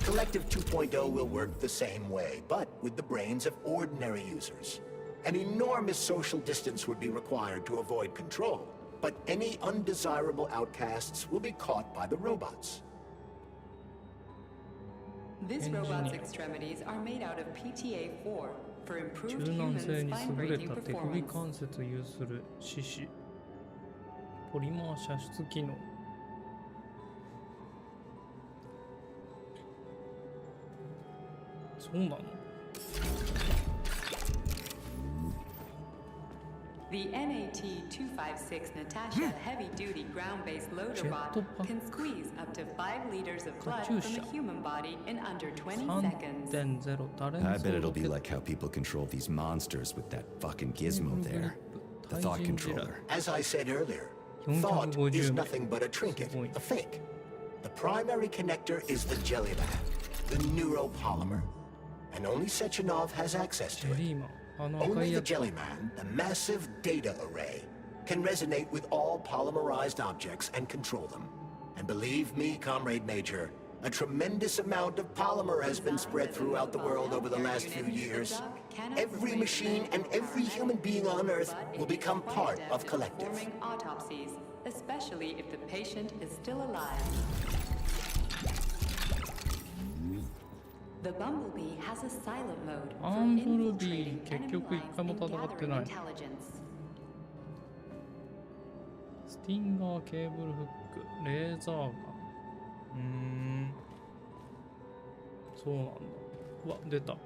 Collective 2.0 will work the same way, but with the brains of ordinary users. An enormous social distance would be required to avoid control, but any undesirable outcasts will be caught by the robots. This robot's extremities are made out of PTA-4 for improved human spine-breaking performance. ポリマー射出機能。そうなの？ The NAT-256 Natasha heavy-duty ground-based loader bot can squeeze up to 5 liters of blood from a human body in under 20 seconds. I bet it'll be like how people control these monsters with that fucking gizmo there. The thought controller. As I said earlier, thought is nothing but a trinket, a fake. The primary connector is the jelly man, the neuropolymer, and only Sechenov has access to it. Only the Jellyman, the massive data array, can resonate with all polymerized objects and control them. And believe me, Comrade Major, a tremendous amount of polymer has been spread throughout the world over the last few years. Every machine and every human being on Earth will become part of Collective. Autopsies, especially if the patient is still alive. The Bumblebee has a silent mode for infiltrating enemy lines and gathering intelligence. スティンガーケーブルフック、レーザーガン。そうなんだ。うわ、出た。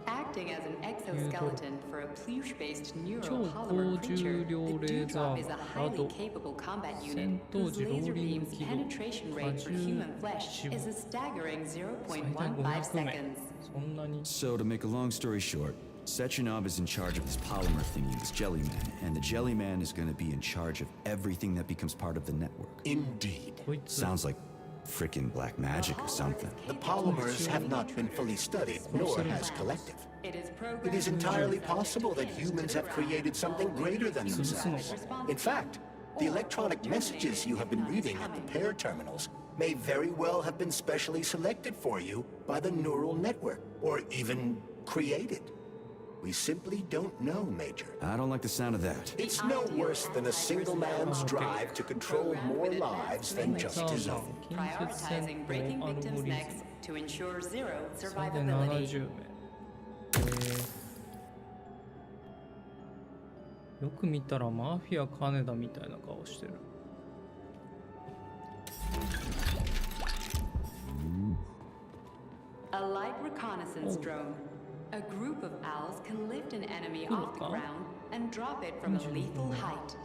Acting as an exoskeleton for a pluche-based neuropolymer creature, the Dewdrop is a highly capable combat unit whose laser beam's penetration rate for human flesh is a staggering 0.15 seconds. So to make a long story short, Sechenov is in charge of this polymer thingy, this Jellyman, and the Jellyman is going to be in charge of everything that becomes part of the network. Indeed. Sounds like Frickin' black magic or something. The polymers have not been fully studied, nor has Collective. It is entirely possible that humans have created something greater than themselves. In fact, the electronic messages you have been reading at the pair terminals may very well have been specially selected for you by the neural network, or even created. We simply don't know, Major. I don't like the sound of that. It's no worse than a single man's drive to control more lives than just his own. Prioritizing breaking victims' necks to ensure zero survivability. よく見たらマフィア金田みたいな顔してる。A light reconnaissance drone. A group of owls can lift an enemy off the ground and drop it from a lethal height.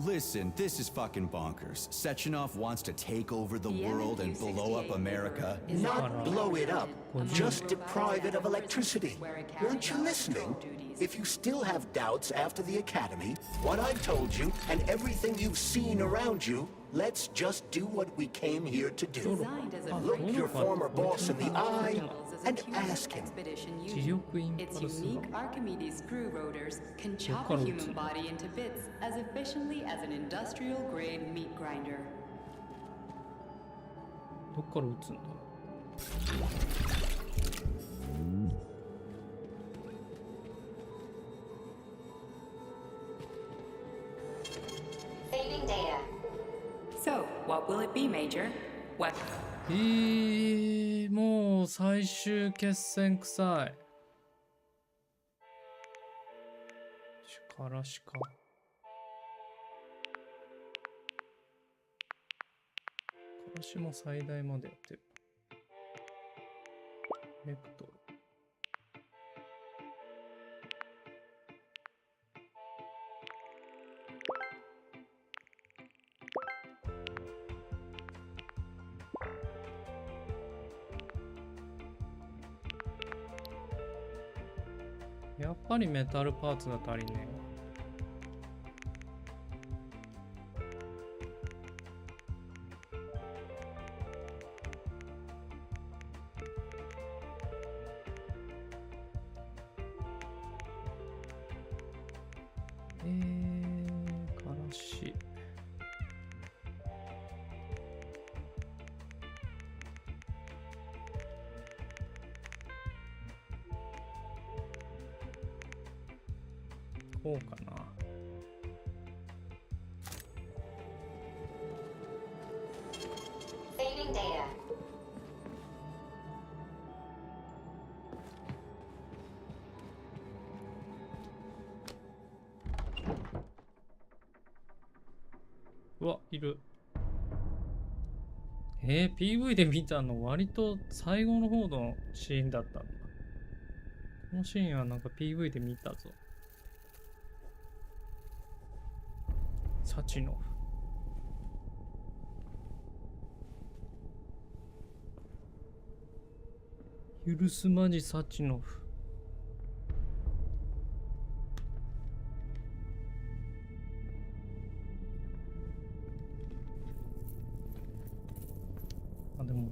Listen, this is fucking bonkers. Sechenov wants to take over the world and blow up America. Not blow it up, just deprive it of electricity. Weren't you listening? If you still have doubts after the Academy, what I've told you, and everything you've seen around you, let's just do what we came here to do. Look your former boss in the eye and ask him. Its unique Archimedes screw rotors can chop a human body into bits as efficiently as an industrial-grade meat grinder. どっから撃つんだ。Saving data. So, what will it be, Major? What? もう最終決戦臭い。からしか。からしも最大までやってる。ベクトル。やっぱりメタルパーツが足りねえわ。からし。こうかな。Saving data. うわ、いる。PV で見たの割と最後の方のシーンだったんだ。このシーンはなんか PV で見たぞ。サチノフ。許すまじサチノフ。あ、でも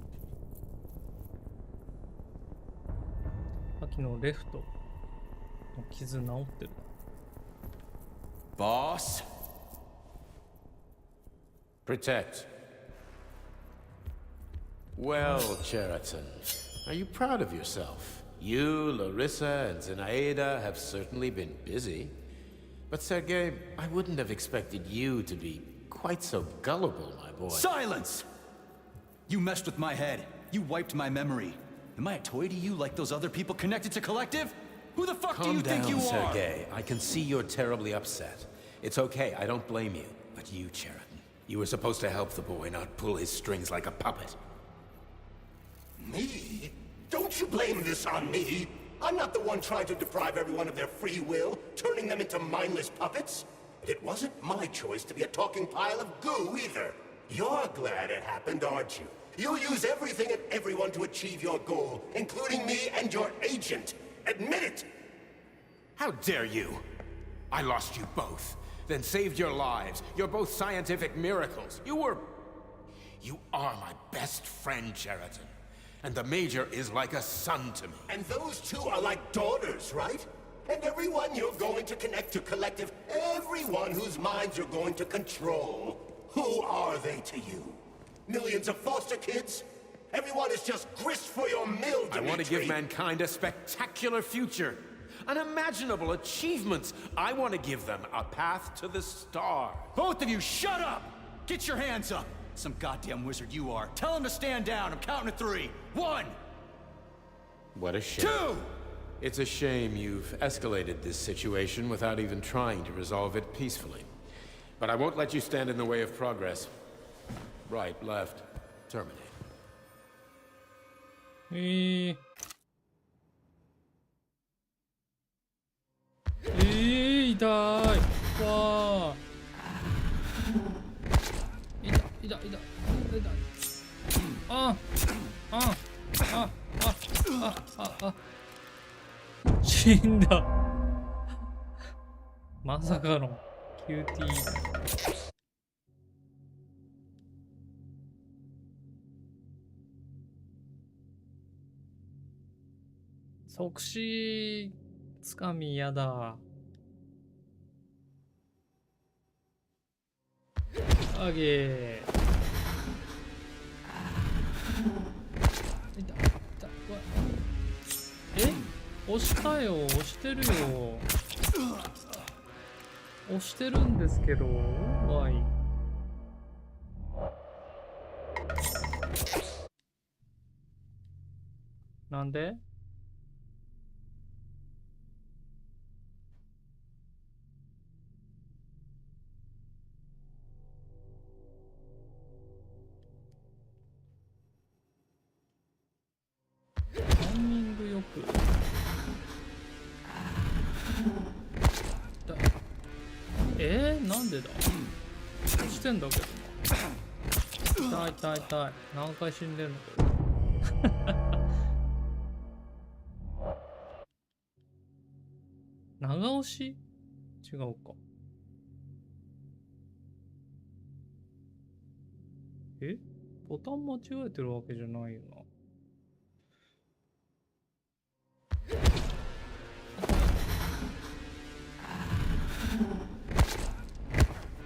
さっきのレフトの傷治ってる。Boss? Protect. Well, Cheriton, are you proud of yourself? You, Larissa, and Zenaida have certainly been busy. But Sergei, I wouldn't have expected you to be quite so gullible, my boy. Silence! You messed with my head. You wiped my memory. Am I a toy to you like those other people connected to Collective? Who the fuck do you think you are? Calm down, Sergei. I can see you're terribly upset. It's okay, I don't blame you. But you, Cheriton, you were supposed to help the boy, not pull his strings like a puppet. Me? Don't you blame this on me? I'm not the one trying to deprive everyone of their free will, turning them into mindless puppets. It wasn't my choice to be a talking pile of goo either. You're glad it happened, aren't you? You'll use everything and everyone to achieve your goal, including me and your agent. Admit it! How dare you? I lost you both, then saved your lives. You're both scientific miracles. You are my best friend, Sheraton. And the Major is like a son to me. And those two are like daughters, right? And everyone you're going to connect to Collective, everyone whose minds you're going to control, who are they to you? Millions of foster kids? Everyone is just grist for your mill, Dimitri. I want to give mankind a spectacular future. Unimaginable achievements. I want to give them a path to the stars. Both of you, shut up! Get your hands up! Some goddamn wizard you are. Tell him to stand down. I'm counting to 3. 1! What a shame. 2! It's a shame you've escalated this situation without even trying to resolve it peacefully. But I won't let you stand in the way of progress. Right, left, terminate. 痛い。わあ。痛い。死んだ。まさかのキューティー。即死つかみやだ。あげー。押したよ、押してるよ。押してるんですけど、わい。なんで？タイミングよく。なんでだ？押してんだけどな。痛い。何回死んでんのこれ。長押し？違うか。ボタン間違えてるわけじゃないよな。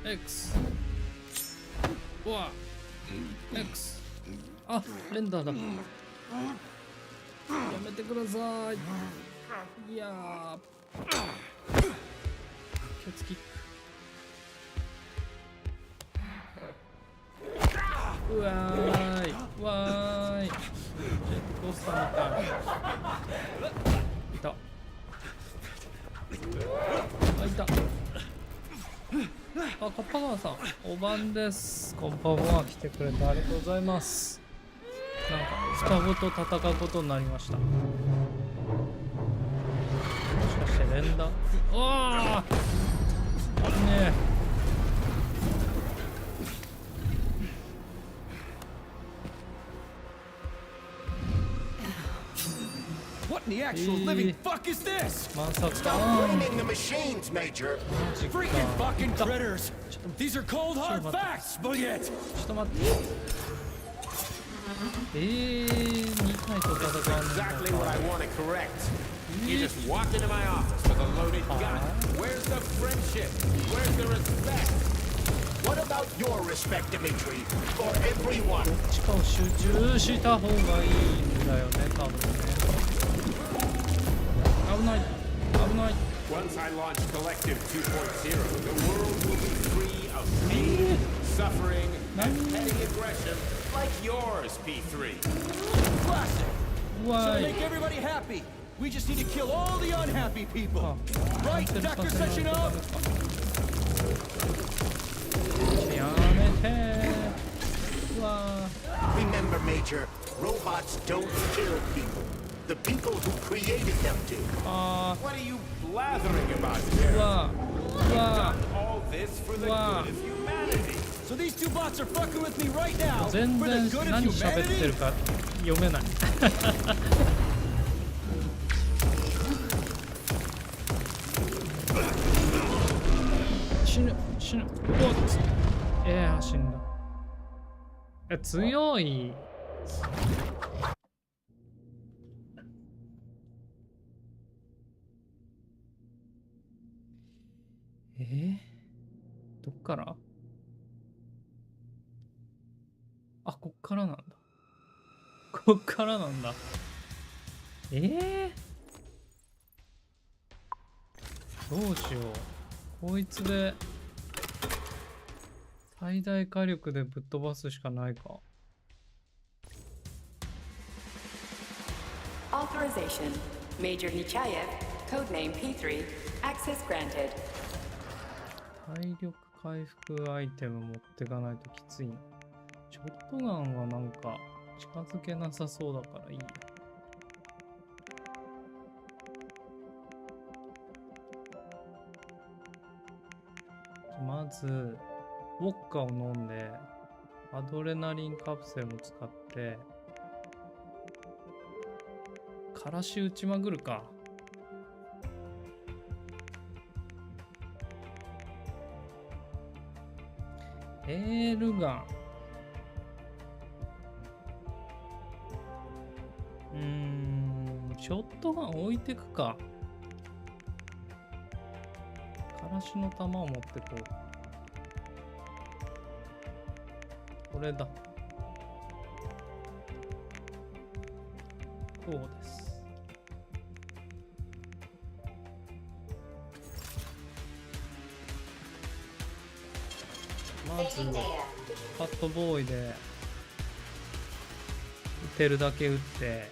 X うわ X あ、レンダーだ。やめてください。いやー気をつき。うわーいジェットコースターみたい。いた。あ、いた。あ、カッパ川さん、お晩です。こんばんは。来てくれてありがとうございます。なんか、双子と戦うことになりました。もしかして連打？うわー！あるね。What in the actual living fuck is this? Stop blaming the machines, Major. Freaking fucking critters. These are cold hard facts, Spaghetti. ちょっと待って。2体と戦う。 Exactly what I want to correct. You just walked into my office with a loaded gun. Where's the friendship? Where's the respect? What about your respect, Dimitri? For everyone. どっちかを集中した方がいいんだよね、多分ね。危ない。Once I launch Collective 2.0, the world will be free of pain, suffering, and petty aggression like yours, P3. Classic. So Why? to make everybody happy, we just need to kill all the unhappy people. Right, Dr. Sechenov? やめて。うわ Remember, Major, robots don't kill people. The people who created them do. What are you blathering about, うわ We've done all this for the Wow. good of humanity. So these two bots are fucking with me right now 全 for 然 the good of 何喋ってる humanity? か読めない。死ぬ。うわっ。死んだ。強い。どっから？あ、こっからなんだ。こっからなんだ。どうしよう。こいつで最大火力でぶっ飛ばすしかないか。Authorization. Major Nechayev, codename P3, access granted. 体力回復アイテム持ってかないときついな。ショットガンはなんか近づけなさそうだからいいや。まずウォッカを飲んでアドレナリンカプセルも使ってからし打ちまぐるか。エールガン。ショットガン置いてくか。からしの弾を持ってこう。これだ。こうです。まずパッドボーイで撃てるだけ撃って、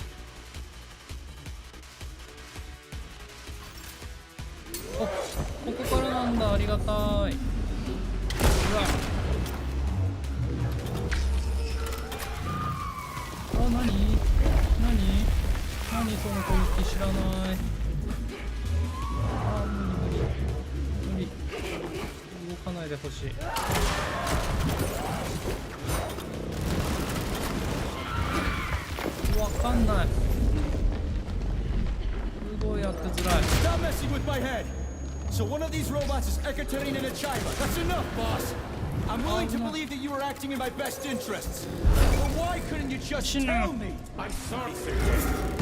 お、ここからなんだ。ありがたい。うわ、あ、何その攻撃知らない。あ、無理。動かないでほしい。わかんない。すごいやってづらい。 Stop messing with my head! So one of these robots is Ekaterina Nechaeva. That's enough, boss! I'm willing to believe that you were acting in my best interests. But why couldn't you just tell me? I'm sorry, Sergei.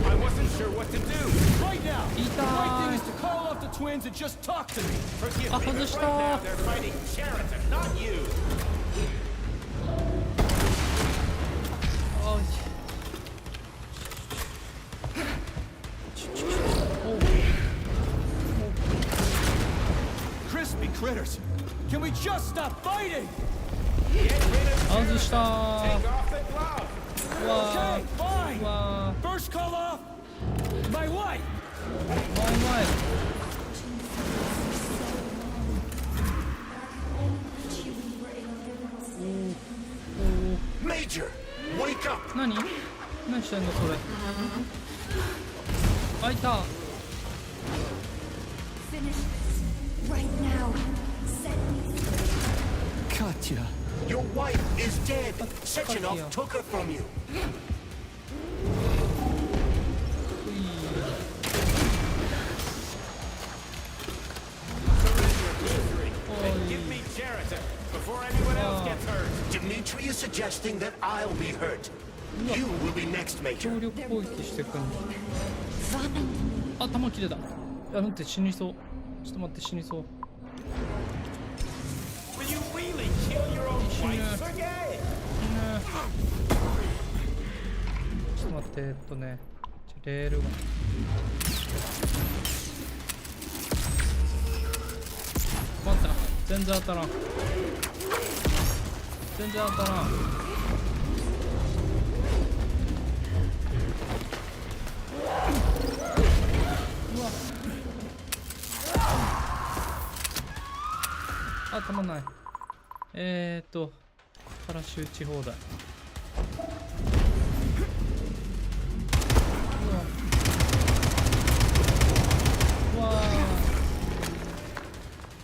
I wasn't sure what to do. Right now, the right thing is to call off the twins and just talk to me. Forgive me, but right now they're fighting Cheriton, not you. Crispy critters! Can we just stop fighting? 外したー。 Take off the glove. うわ Okay, fine. ー、うわ First call off my wife. ー。Major, wake up! 何してんのそれ。あ、いた。 Right now. Katya. Your wife is dead. Sechenov took her from you. Give me Cheriton before anyone else gets hurt. Dmitri is suggesting that I'll be hurt. You will be next, Major. 強力攻撃してくんだ。あ、弾切れだ。いや、待って、死にそう。ちょっと待って、死にそう。 Will you really kill your own wife, Sergei? ちょっと待って、レールが。待った。全然当たらん。全然当たらん。うわ。あ、たまんない。からし打ち放題。うわー、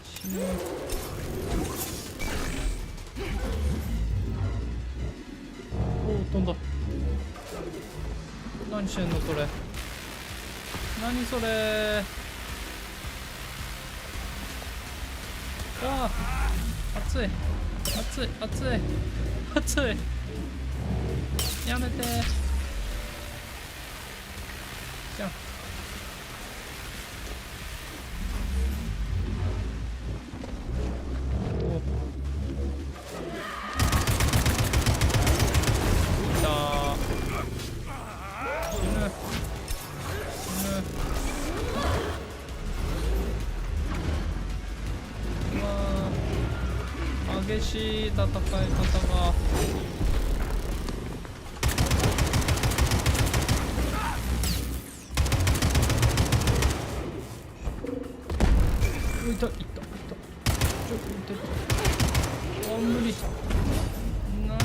死ぬ。おお、飛んだ。何してんのそれ。何それ。ああ、熱い熱い熱い熱い。やめてじゃん。激しい戦い方が。いたいたいた。ちょっと待って。あ、無理。何も。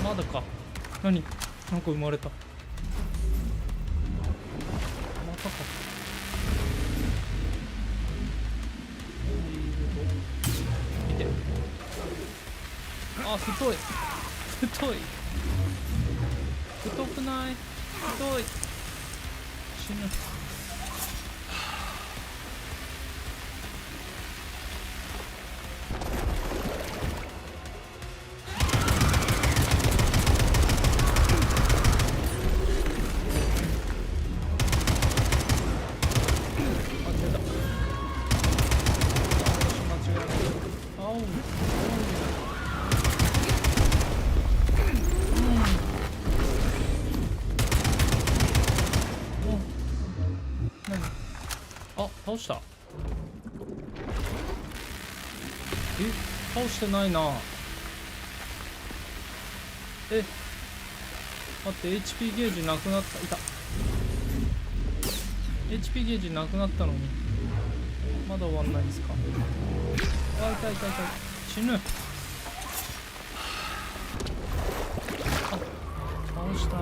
まだか。何？なんか生まれた。またか。見て。あ、太い。太い。太くない？太い。死ぬ。倒した。倒してないな。待って、 HP ゲージなくなった。いた。 HP ゲージなくなったのにまだ終わんないんですか。あ、痛い痛い痛い。死ぬ。あ、倒した。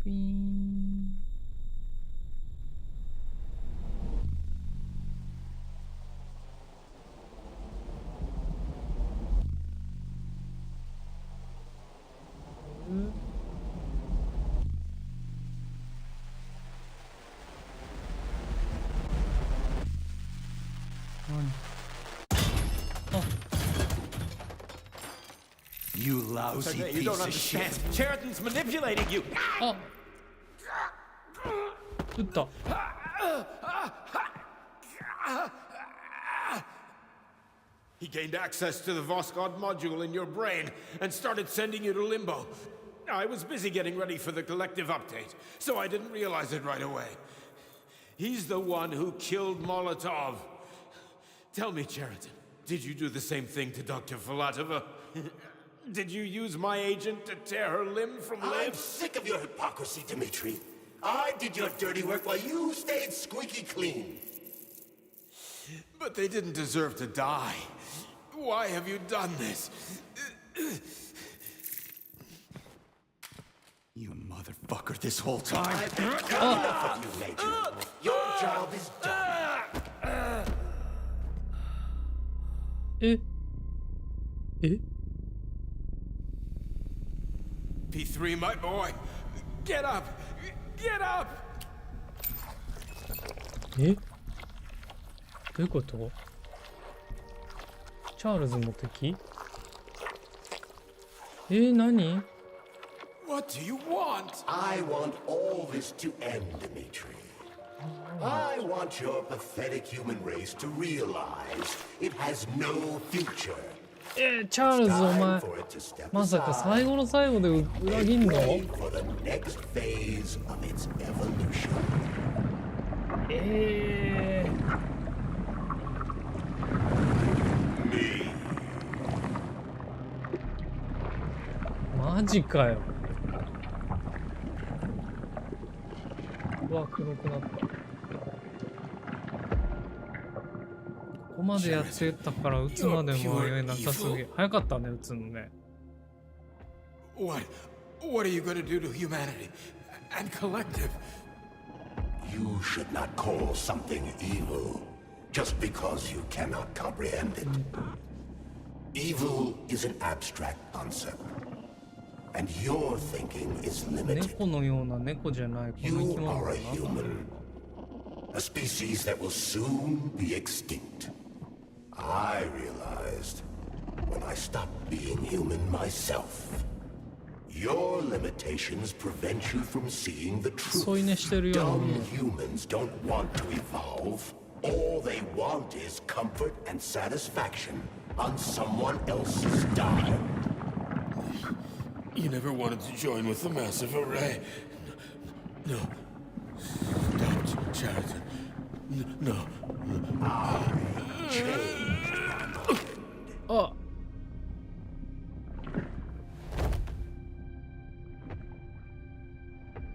ピーン。You lousy piece of shit. Sheridan's manipulating you. あ、撃った。He gained access to the Voskhod module in your brain and started sending you to limbo. I was busy getting ready for the collective update, so I didn't realize it right away. He's the one who killed Molotov. Tell me, Sheridan, did you do the same thing to Dr. Filatova? Did you use my agent to tear her limb from limb? I'm sick of your hypocrisy, Dmitri. I did your dirty work while you stayed squeaky clean. But they didn't deserve to die. Why have you done this? You motherfucker, this whole time. I've had enough of you, Major. Your job is done. P3, my boy. Get up! Get up! どういうこと？チャールズも敵？何？ What do you want? I want all this to end, Dmitri. I want your pathetic human race to realize it has no future. チャールズお前まさか最後の最後で裏切んの？Wait for the next phase of its evolution. マジかよ。うわ、黒くなった。ここまでやってたから撃つまでも迷いなさすぎ。早かったね、撃つのね。What are you gonna do to humanity and collective? You should not call something evil just because you cannot comprehend it. Evil is an abstract concept. and your thinking is limited. 猫のような猫じゃないこの生き You 物 are が a 何なんだろ human, a species that will soon be extinct. I realized when I stopped being human myself. Your limitations prevent you from seeing the 添い寝 truth. してるように見え Dumb る humans don't want to evolve. All they want is comfort and satisfaction on someone else's dime. You never wanted to join with the massive array. No. Stop, Sheraton. No. Changed my mind. あ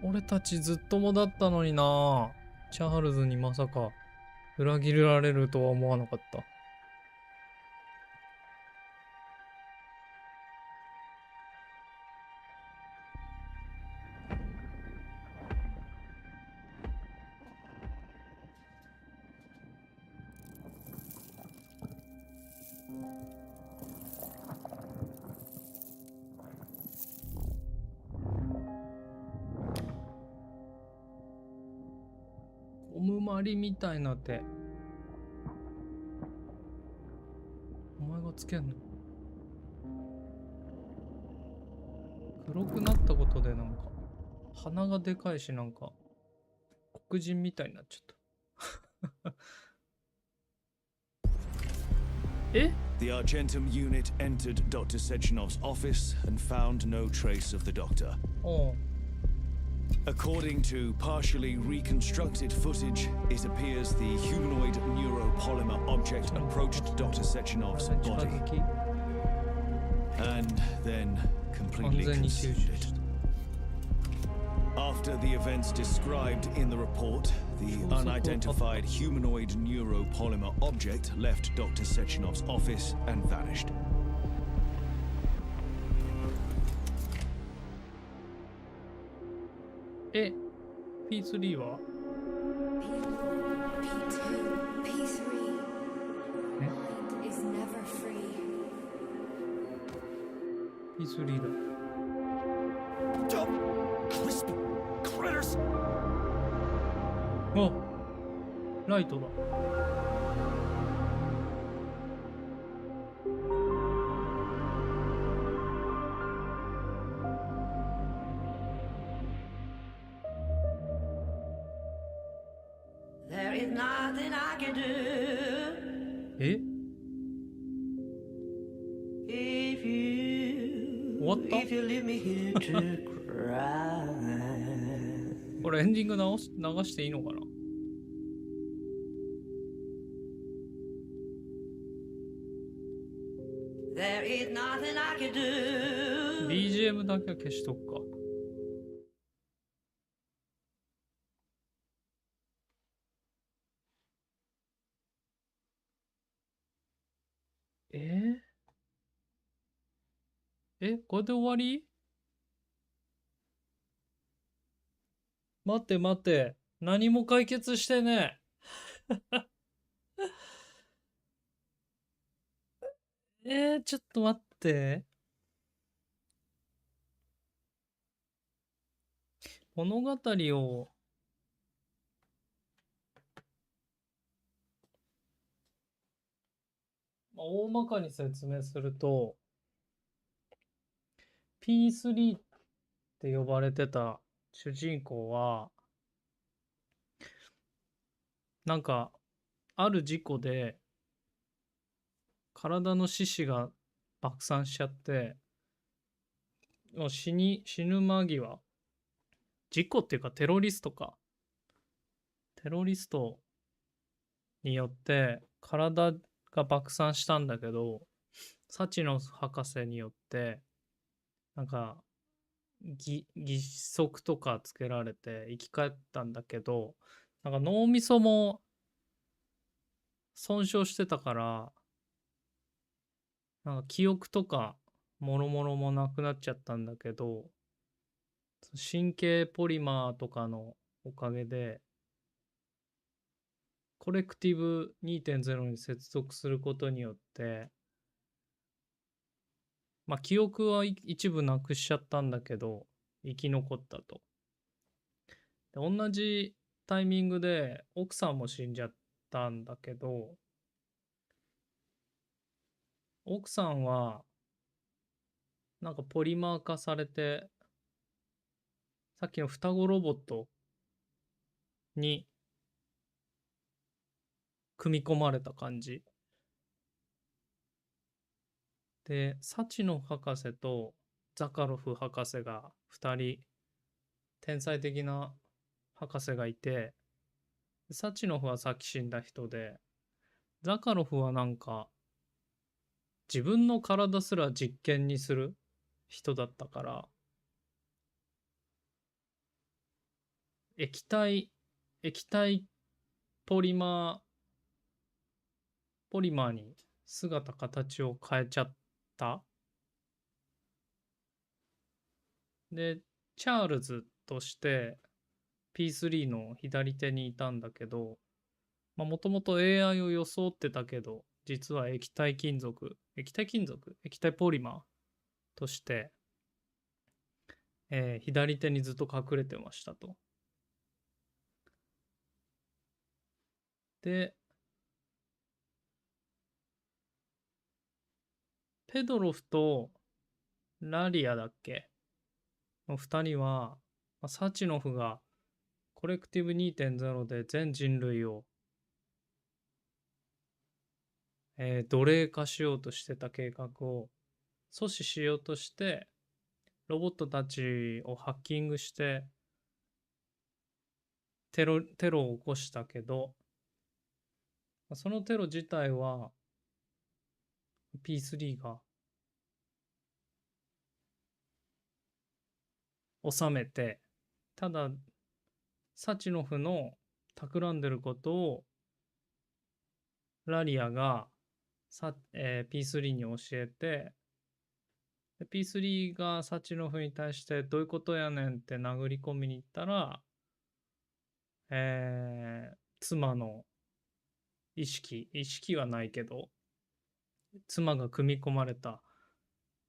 俺たちずっともだったのにな。チャールズにまさか裏切られるとは思わなかった。ゴムまりみたいな手。お前がつけんの？黒くなったことでなんか鼻がでかいしなんか黒人みたいになっちゃった。えThe Argentum unit entered Dr. Sechenov's office and found no trace of the doctor. おう According to partially reconstructed footage, it appears the humanoid neuropolymer object approached Dr. Sechenov's 近 body づき and then 完 completely 全に吸 consumed 収 it. した。 After the events described in the report, the unidentified humanoid neuropolymer object left Dr. Sechenov's office and vanished. え P3 は P2, P3. Eh? Mind is never free. P3 だ。 Dumb, crispy critters! あライトだ。There is nothing I can do え if you 終わった if you leave me here to cry. これエンディング流していいのかな。 There is nothing I can do. BGM だけは消しとくか。これで終わり？待って待って。何も解決してねえ。ちょっと待って。物語を大まかに説明すると P3 って呼ばれてた主人公はなんかある事故で体の四肢が爆散しちゃってもう死ぬ間際事故っていうかテロリストによって体が爆散したんだけどサチノ博士によってなんか義足とかつけられて生き返ったんだけどなんか脳みそも損傷してたからなんか記憶とかもろもろもなくなっちゃったんだけど神経ポリマーとかのおかげでコレクティブ 2.0 に接続することによってまあ記憶は一部なくしちゃったんだけど、生き残ったと。で、同じタイミングで奥さんも死んじゃったんだけど、奥さんはなんかポリマー化されて、さっきの双子ロボットに組み込まれた感じ。で、サチノフ博士とザカロフ博士が2人、天才的な博士がいて、サチノフはさっき死んだ人で、ザカロフはなんか自分の体すら実験にする人だったから、液体ポリマーに姿形を変えちゃった。で、チャールズとして P3 の左手にいたんだけど、もともと AI を装ってたけど、実は液体ポリマーとして、左手にずっと隠れてましたと。で、ペドロフとラリアだっけの2人は、サチノフがコレクティブ 2.0 で全人類を、奴隷化しようとしてた計画を阻止しようとして、ロボットたちをハッキングしてテロを起こしたけど、そのテロ自体は P3 が収めて、ただサチノフの企んでることをラリアがP3 に教えて、P3 がサチノフに対してどういうことやねんって殴り込みに行ったら、妻の意識はないけど、妻が組み込まれた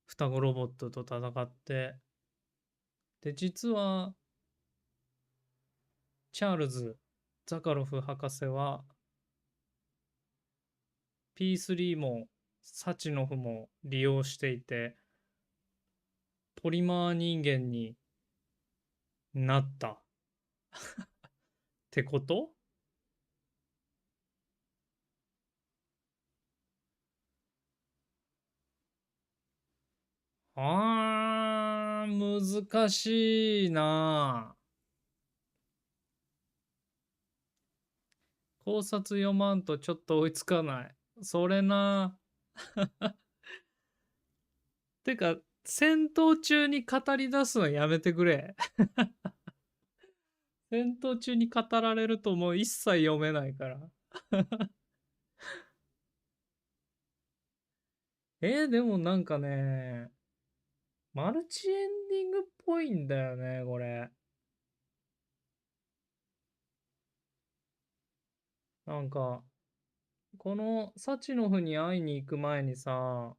双子ロボットと戦って、で、実はチャールズ・ザカロフ博士は P3 もサチノフも利用していて、ポリマー人間になったってこと？難しいな。考察読まんとちょっと追いつかない。それな。てか、戦闘中に語り出すのやめてくれ。戦闘中に語られるともう一切読めないから。でもなんかね、マルチエンディングっぽいんだよね、これ。なんか、このサチノフに会いに行く前にさ、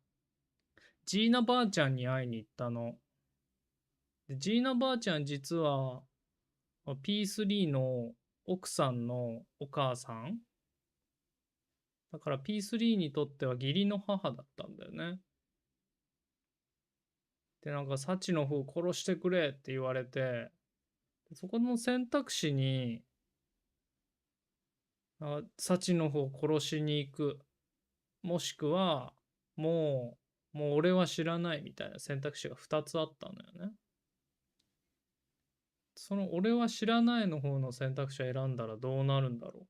ジーナばあちゃんに会いに行ったの。でジーナばあちゃん実は P3 の奥さんのお母さんだから P3 にとっては義理の母だったんだよね。で、なんかサチノフを殺してくれって言われて、そこの選択肢にサチノフを殺しに行く、もしくはもう俺は知らないみたいな選択肢が2つあったのよね。その俺は知らないの方の選択肢を選んだらどうなるんだろ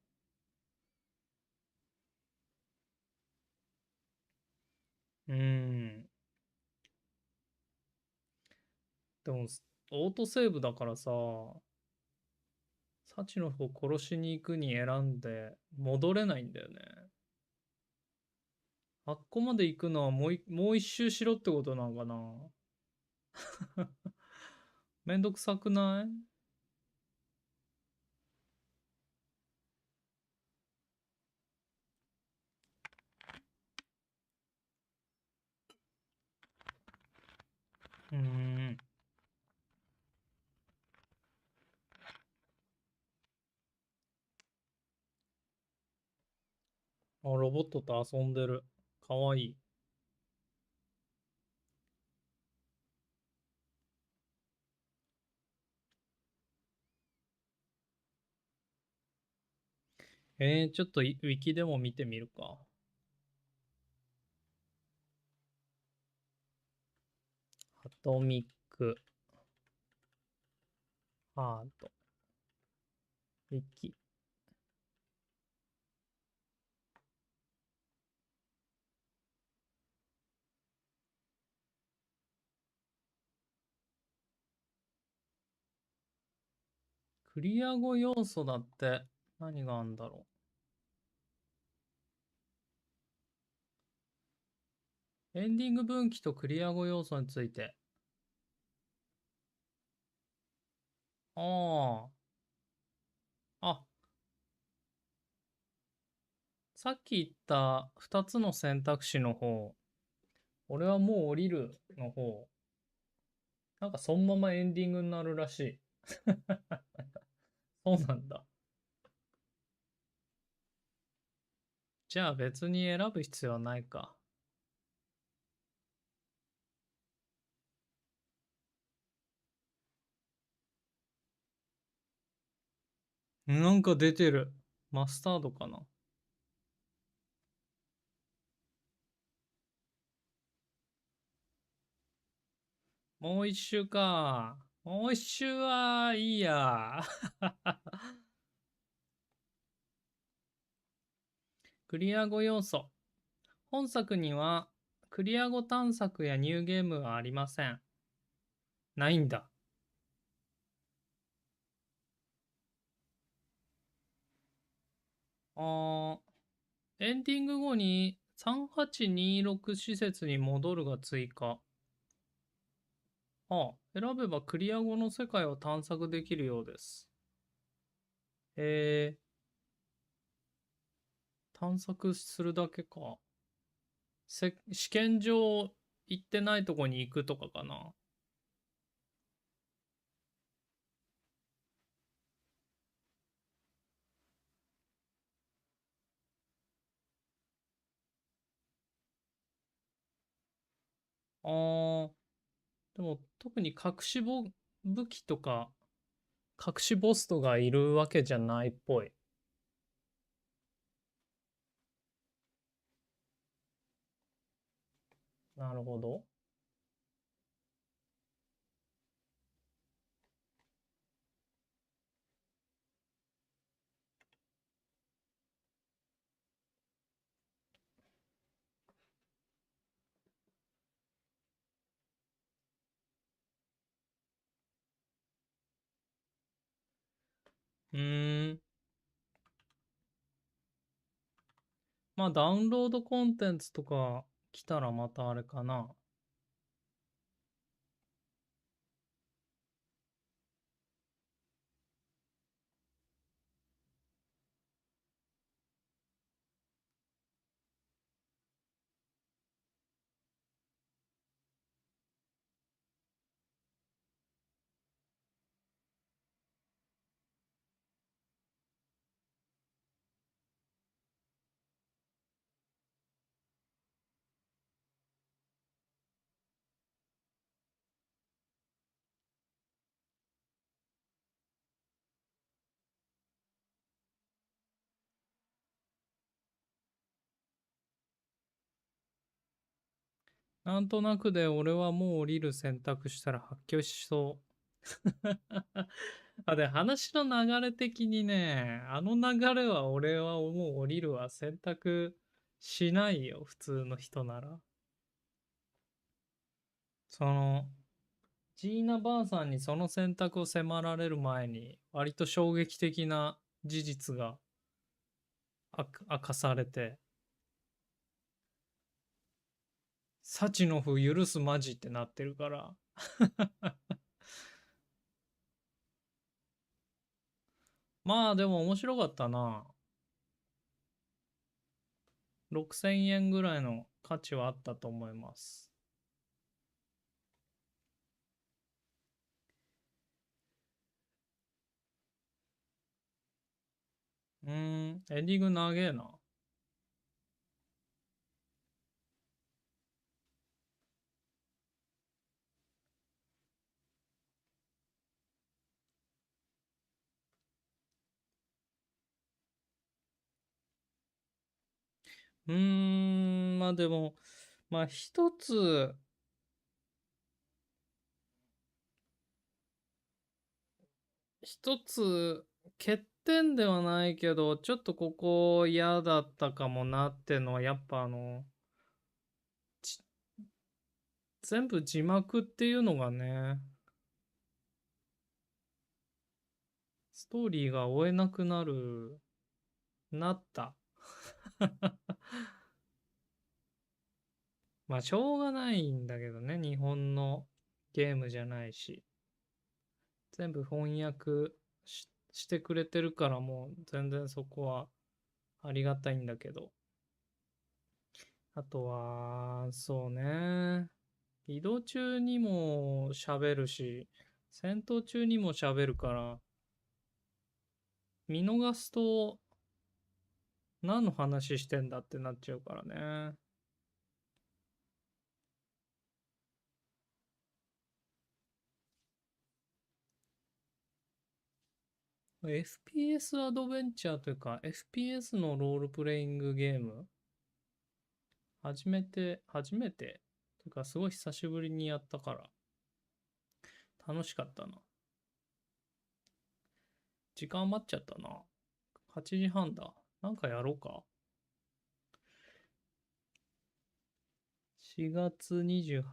う。でもオートセーブだからさ、サチノフを殺しに行くに選んで戻れないんだよね。あっこまで行くのはもう一周しろってことなのかな。めんどくさくない？あ、ロボットと遊んでる。かわいい。ちょっとウィキでも見てみるか。アトミックハート。ウィキ。クリア後要素だって何があるんだろう。エンディング分岐とクリア後要素について。ああ。さっき言った2つの選択肢の方、俺はもう降りるの方、なんかそのままエンディングになるらしい。そうなんだ。じゃあ別に選ぶ必要はないか。なんか出てる。マスタードかな。もう一周か。もう一周はいいや。クリア後要素。本作にはクリア後探索やニューゲームはありません。ないんだ。エンディング後に3826施設に戻るが追加。選べばクリア後の世界を探索できるようです。探索するだけか。試験場行ってないとこに行くとかかな。でも特に隠し武器とか隠しボスとかいるわけじゃないっぽい。なるほど。まあダウンロードコンテンツとか来たらまたあれかな。なんとなくで俺はもう降りる選択したら発狂しそう。で、話の流れ的にね、あの流れは俺はもう降りるは選択しないよ、普通の人なら。ジーナばあさんにその選択を迫られる前に、割と衝撃的な事実が明かされて、サチノフ許すマジってなってるからまあでも面白かったな。6000円ぐらいの価値はあったと思います。エンディング長えな。まあでも、まあ一つ、欠点ではないけど、ちょっとここ嫌だったかもなっていうのは、やっぱ全部字幕っていうのがね、ストーリーが追えなくなった。まあしょうがないんだけどね、日本のゲームじゃないし。全部翻訳してくれてるからもう全然そこはありがたいんだけど。あとは、そうね。移動中にも喋るし、戦闘中にも喋るから、見逃すと何の話してんだってなっちゃうからね。FPS アドベンチャーというか、FPS のロールプレイングゲーム初めて、というかすごい久しぶりにやったから、楽しかったな。時間余っちゃったな。8時半だ。なんかやろうか。4月 28？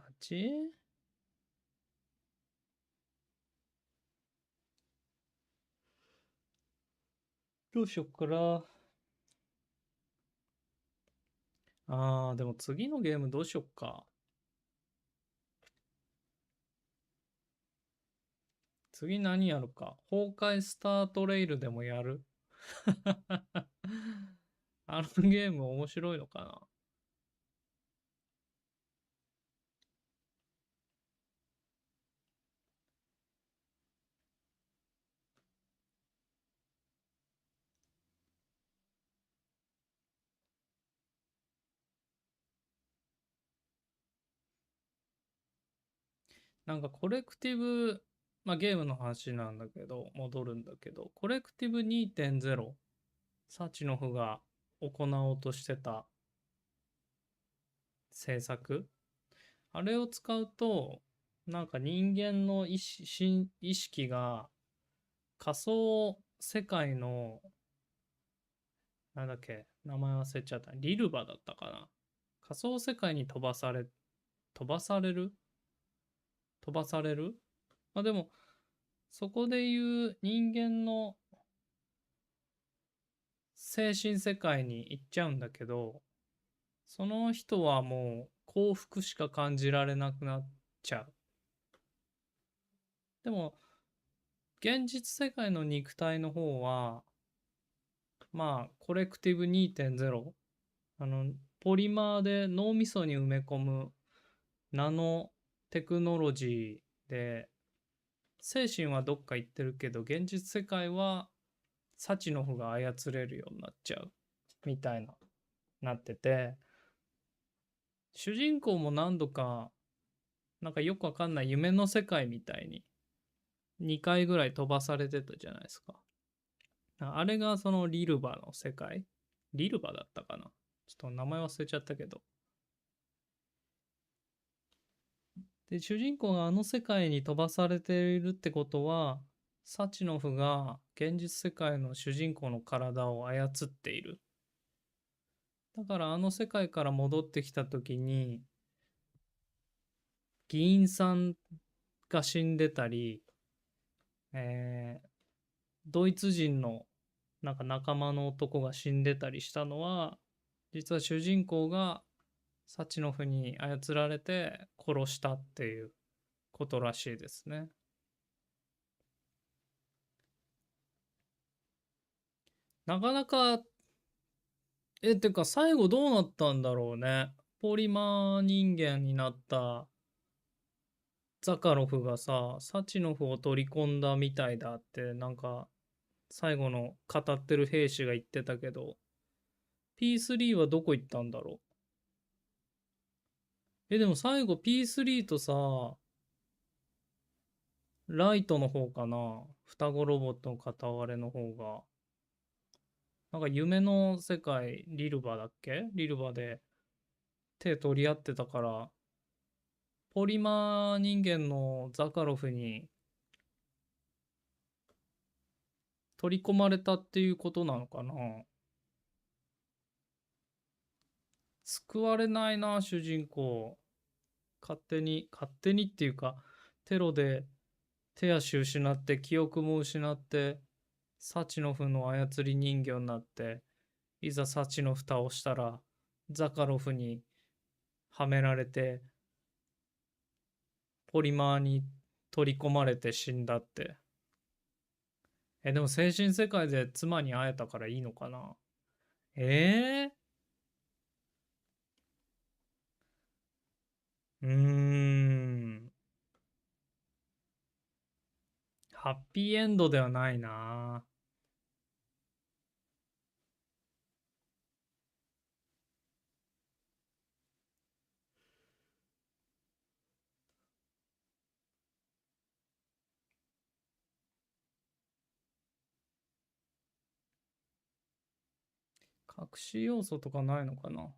どうしよっかな。でも次のゲームどうしよっか。次何やるか。崩壊スタートレイルでもやるあのゲーム面白いのかな。なんかコレクティブ、まあゲームの話なんだけど、戻るんだけど、コレクティブ 2.0、サチノフが行おうとしてた制作。あれを使うと、なんか人間の意識が仮想世界の、なんだっけ、名前忘れちゃった。リルバだったかな。仮想世界に飛ばされるまあでも、そこで言う人間の精神世界に行っちゃうんだけど、その人はもう幸福しか感じられなくなっちゃう。でも、現実世界の肉体の方は、まあ、コレクティブ 2.0、ポリマーで脳みそに埋め込むナノテクノロジーで、精神はどっか行ってるけど、現実世界はサチノフが操れるようになっちゃうみたいなってて、主人公も何度かなんかよくわかんない夢の世界みたいに2回ぐらい飛ばされてたじゃないですか。あれがそのリルバの世界、リルバだったかな、ちょっと名前忘れちゃったけど。で、主人公があの世界に飛ばされているってことは、サチノフが現実世界の主人公の体を操っている。だからあの世界から戻ってきた時に、議員さんが死んでたり、ドイツ人のなんか仲間の男が死んでたりしたのは、実は主人公がサチノフに操られて殺したっていうことらしいですね。なかなか、てか最後どうなったんだろうね。ポリマー人間になったザカロフがさ、サチノフを取り込んだみたいだってなんか最後の語ってる兵士が言ってたけど、P3 はどこ行ったんだろう。でも最後 P3 とさ、ライトの方かな、双子ロボットの片割れの方が、なんか夢の世界、リルバだっけ、リルバで手取り合ってたから、ポリマー人間のザカロフに取り込まれたっていうことなのかな。救われないな、主人公。勝手にっていうか、テロで手足失って、記憶も失って、サチノフの操り人形になって、いざサチノフ倒したら、ザカロフにはめられて、ポリマーに取り込まれて死んだって。でも精神世界で妻に会えたからいいのかな。ハッピーエンドではないな。隠し要素とかないのかな。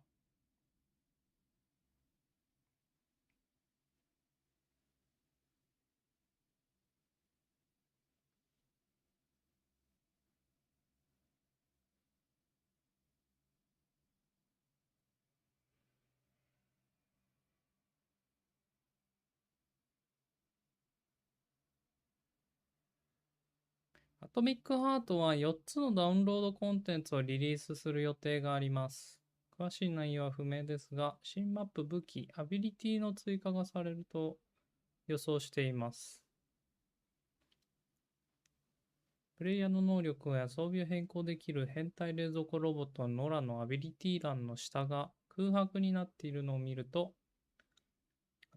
アトミックハートは4つのダウンロードコンテンツをリリースする予定があります。詳しい内容は不明ですが、新マップ、武器、アビリティの追加がされると予想しています。プレイヤーの能力や装備を変更できる変態冷蔵庫ロボットノラのアビリティ欄の下が空白になっているのを見ると、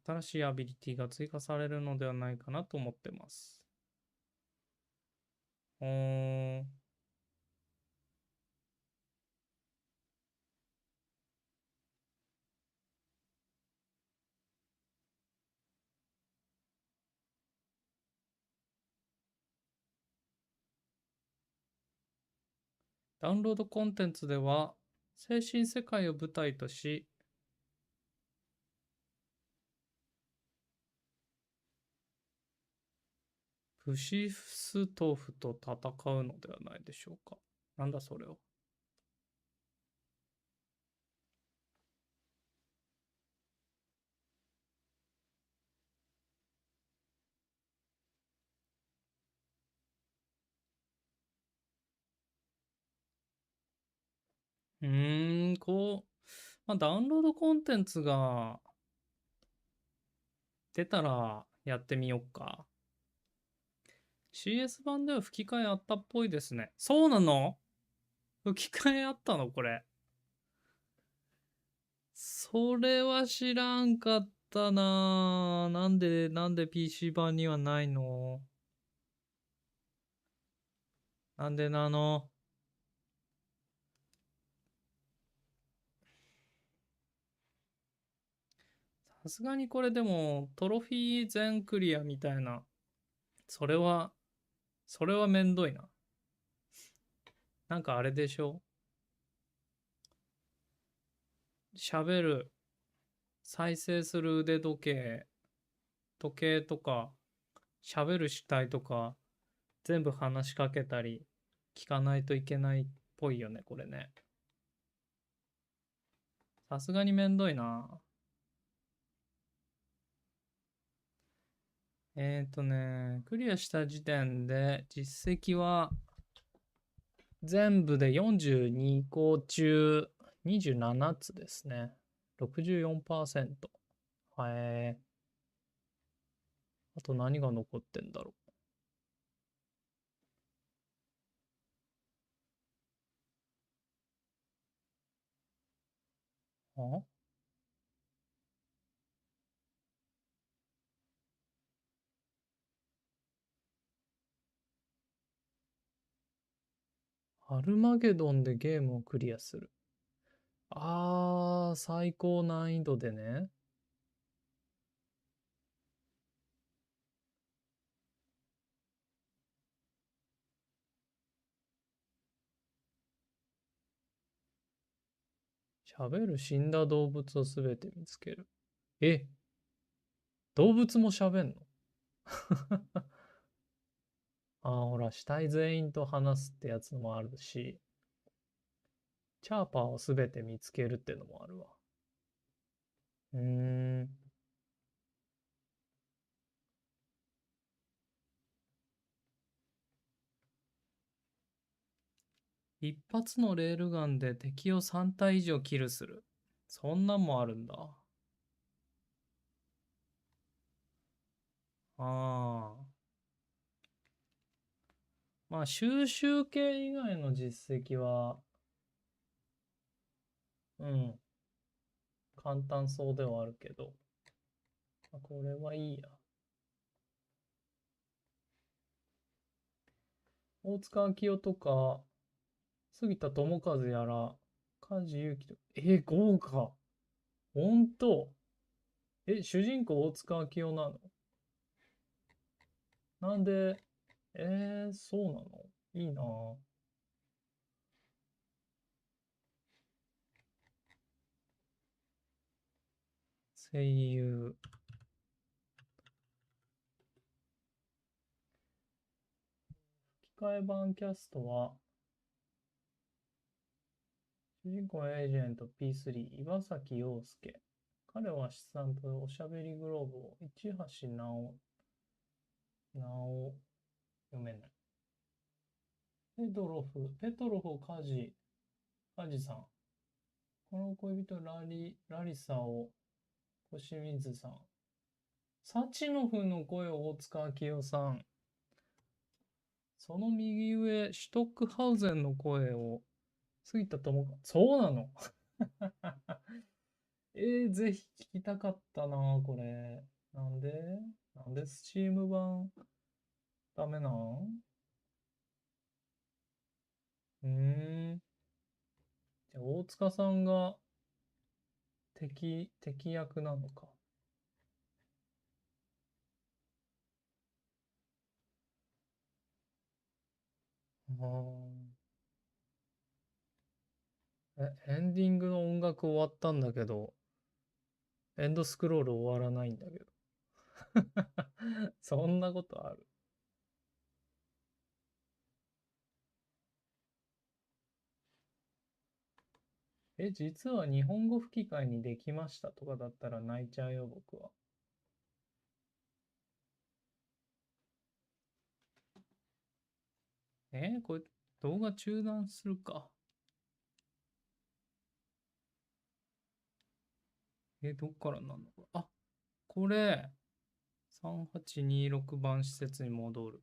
新しいアビリティが追加されるのではないかなと思ってます。ダウンロードコンテンツでは、精神世界を舞台とし、プシストフと戦うのではないでしょうか。なんだそれは。ダウンロードコンテンツが出たらやってみよっか。CS 版では吹き替えあったっぽいですね。そうなの？吹き替えあったのこれ。それは知らんかったな。なんで PC 版にはないの？なんでなの？さすがにこれでもトロフィー全クリアみたいな。それはめんどいな。なんかあれでしょ？喋る、再生する腕時計、時計とか、喋る主体とか、全部話しかけたり、聞かないといけないっぽいよね、これね。さすがにめんどいな。クリアした時点で実績は全部で42個中27つですね。64%。あと何が残ってんだろう。アルマゲドンでゲームをクリアする。最高難易度でね。喋る死んだ動物をすべて見つける。動物も喋んのほら、死体全員と話すってやつもあるし、チャーパーをすべて見つけるってのもあるわ。一発のレールガンで敵を3体以上キルする。そんなんもあるんだ。まあ、収集系以外の実績は、簡単そうではあるけど、これはいいや。大塚明夫とか、杉田智和やら、梶裕貴と、豪華。ほんと。主人公大塚明夫なの？なんで、そうなの？いいなぁ。声優。吹き替え版キャストは、主人公エージェント P3、岩崎陽介。彼は資産とおしゃべりグローブを市橋直、読めない。ペトロフ梶さん。この恋人ラリサを小清水さん。サチノフの声を大塚明夫さん。その右上、シュトックハウゼンの声を杉田智和。そうなのぜひ聞きたかったな、これ。なんでスチーム版ダメなん？じゃあ大塚さんが敵役なのか。エンディングの音楽終わったんだけど、エンドスクロール終わらないんだけど。そんなことある？実は日本語吹き替えにできましたとかだったら泣いちゃうよ、僕は。これ動画中断するか。どっからなんだろう。これ、3826番施設に戻る。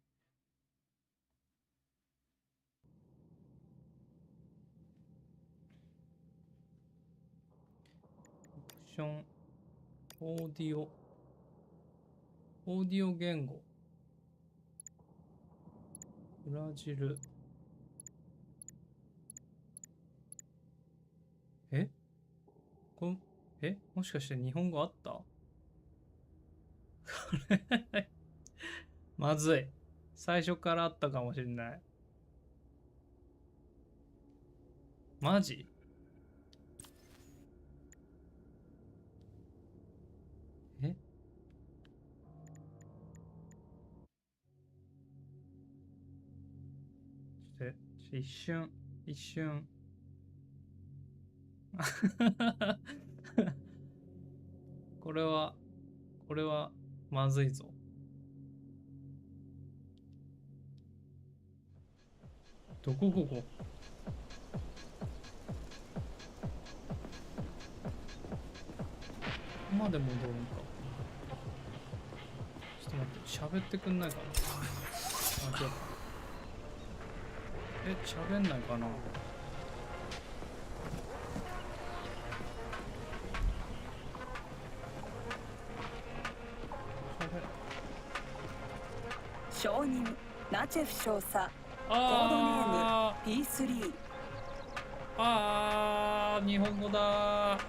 オプション、オーディオ言語。ブラジル。もしかして日本語あった？これまずい。最初からあったかもしれない。マジ？一瞬。これはまずいぞ。こここまで戻るんか。ちょっと待って、喋ってくんないかな。喋んないかな。証人ナチェフ少佐コードネーム P3。あー、日本語だー。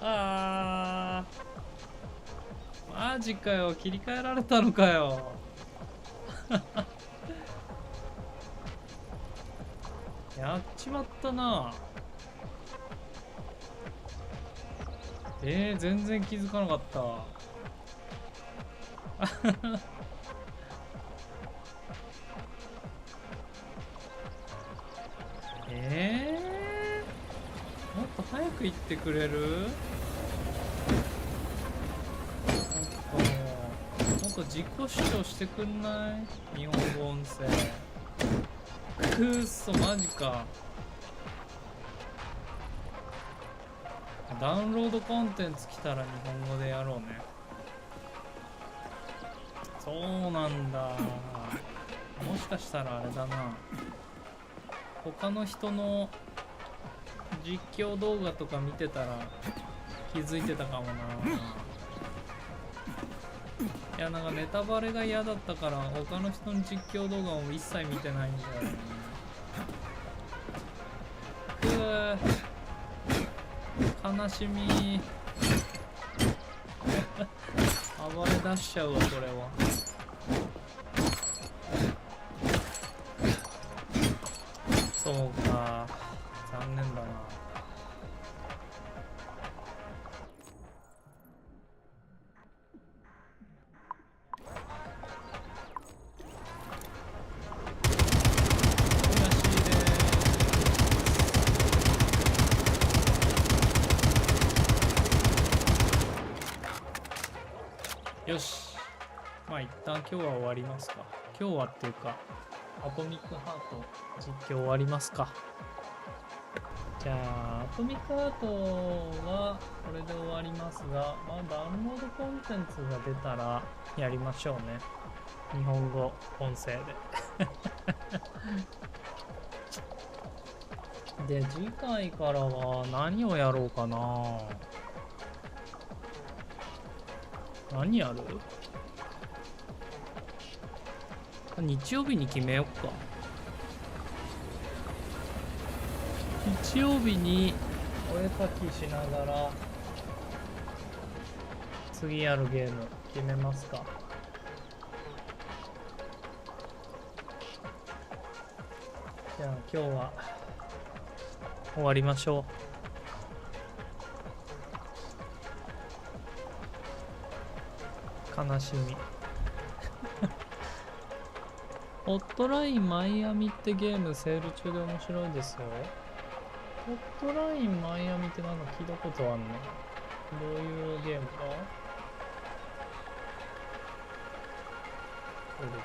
あー、マジかよ、切り替えられたのかよ。やっちまったな。全然気づかなかった。もっと早く言ってくれる？もっと自己主張してくんない？日本語音声。くっそ、マジか。ダウンロードコンテンツ来たら日本語でやろうね。そうなんだ。もしかしたらあれだな。他の人の実況動画とか見てたら気づいてたかもな。いや、なんかネタバレが嫌だったから他の人の実況動画も一切見てないんだよね。悲しみ。暴れ出しちゃうわ、これは。そうか、残念だな。よし、まあ一旦今日は終わりますか。今日はっていうかアトミックハート実況終わりますか。じゃあアトミックハートはこれで終わりますが、まあダウンロードコンテンツが出たらやりましょうね。日本語音声でで、次回からは何をやろうかな。何やる？日曜日に決めよっか。日曜日にお絵描きしながら次やるゲーム決めますか。じゃあ今日は終わりましょう。悲しみ。ホットラインマイアミってゲームセール中で面白いですよ。ホットラインマイアミってなんか聞いたことあんの？どういうゲームか？どれどれ？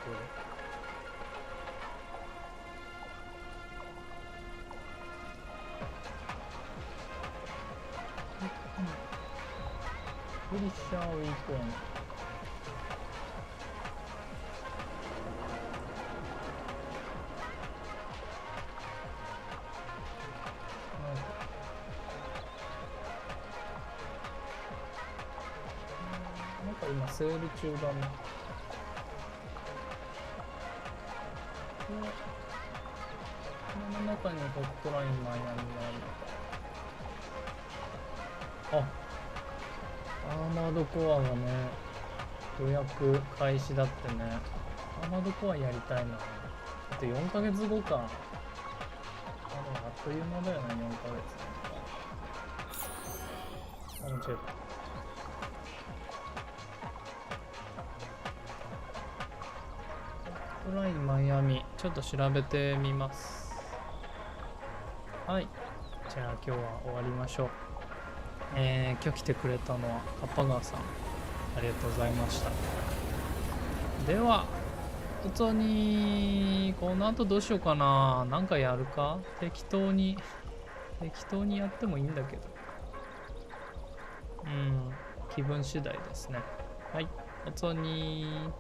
ブリッシャーウィークエンド。今セール中だね。この中にホットラインマイアミがあるのか。アーマードコアがね、予約開始だってね。アーマードコアやりたいな。だって4ヶ月後か。あっという間だよね、4ヶ月。あ、間違えた。ホットラインマイアミ、ちょっと調べてみます。はい。じゃあ今日は終わりましょう。今日来てくれたのはカッパ川さん。ありがとうございました。では、普通に、この後どうしようかな。なんかやるか？適当にやってもいいんだけど。気分次第ですね。はい。普通に。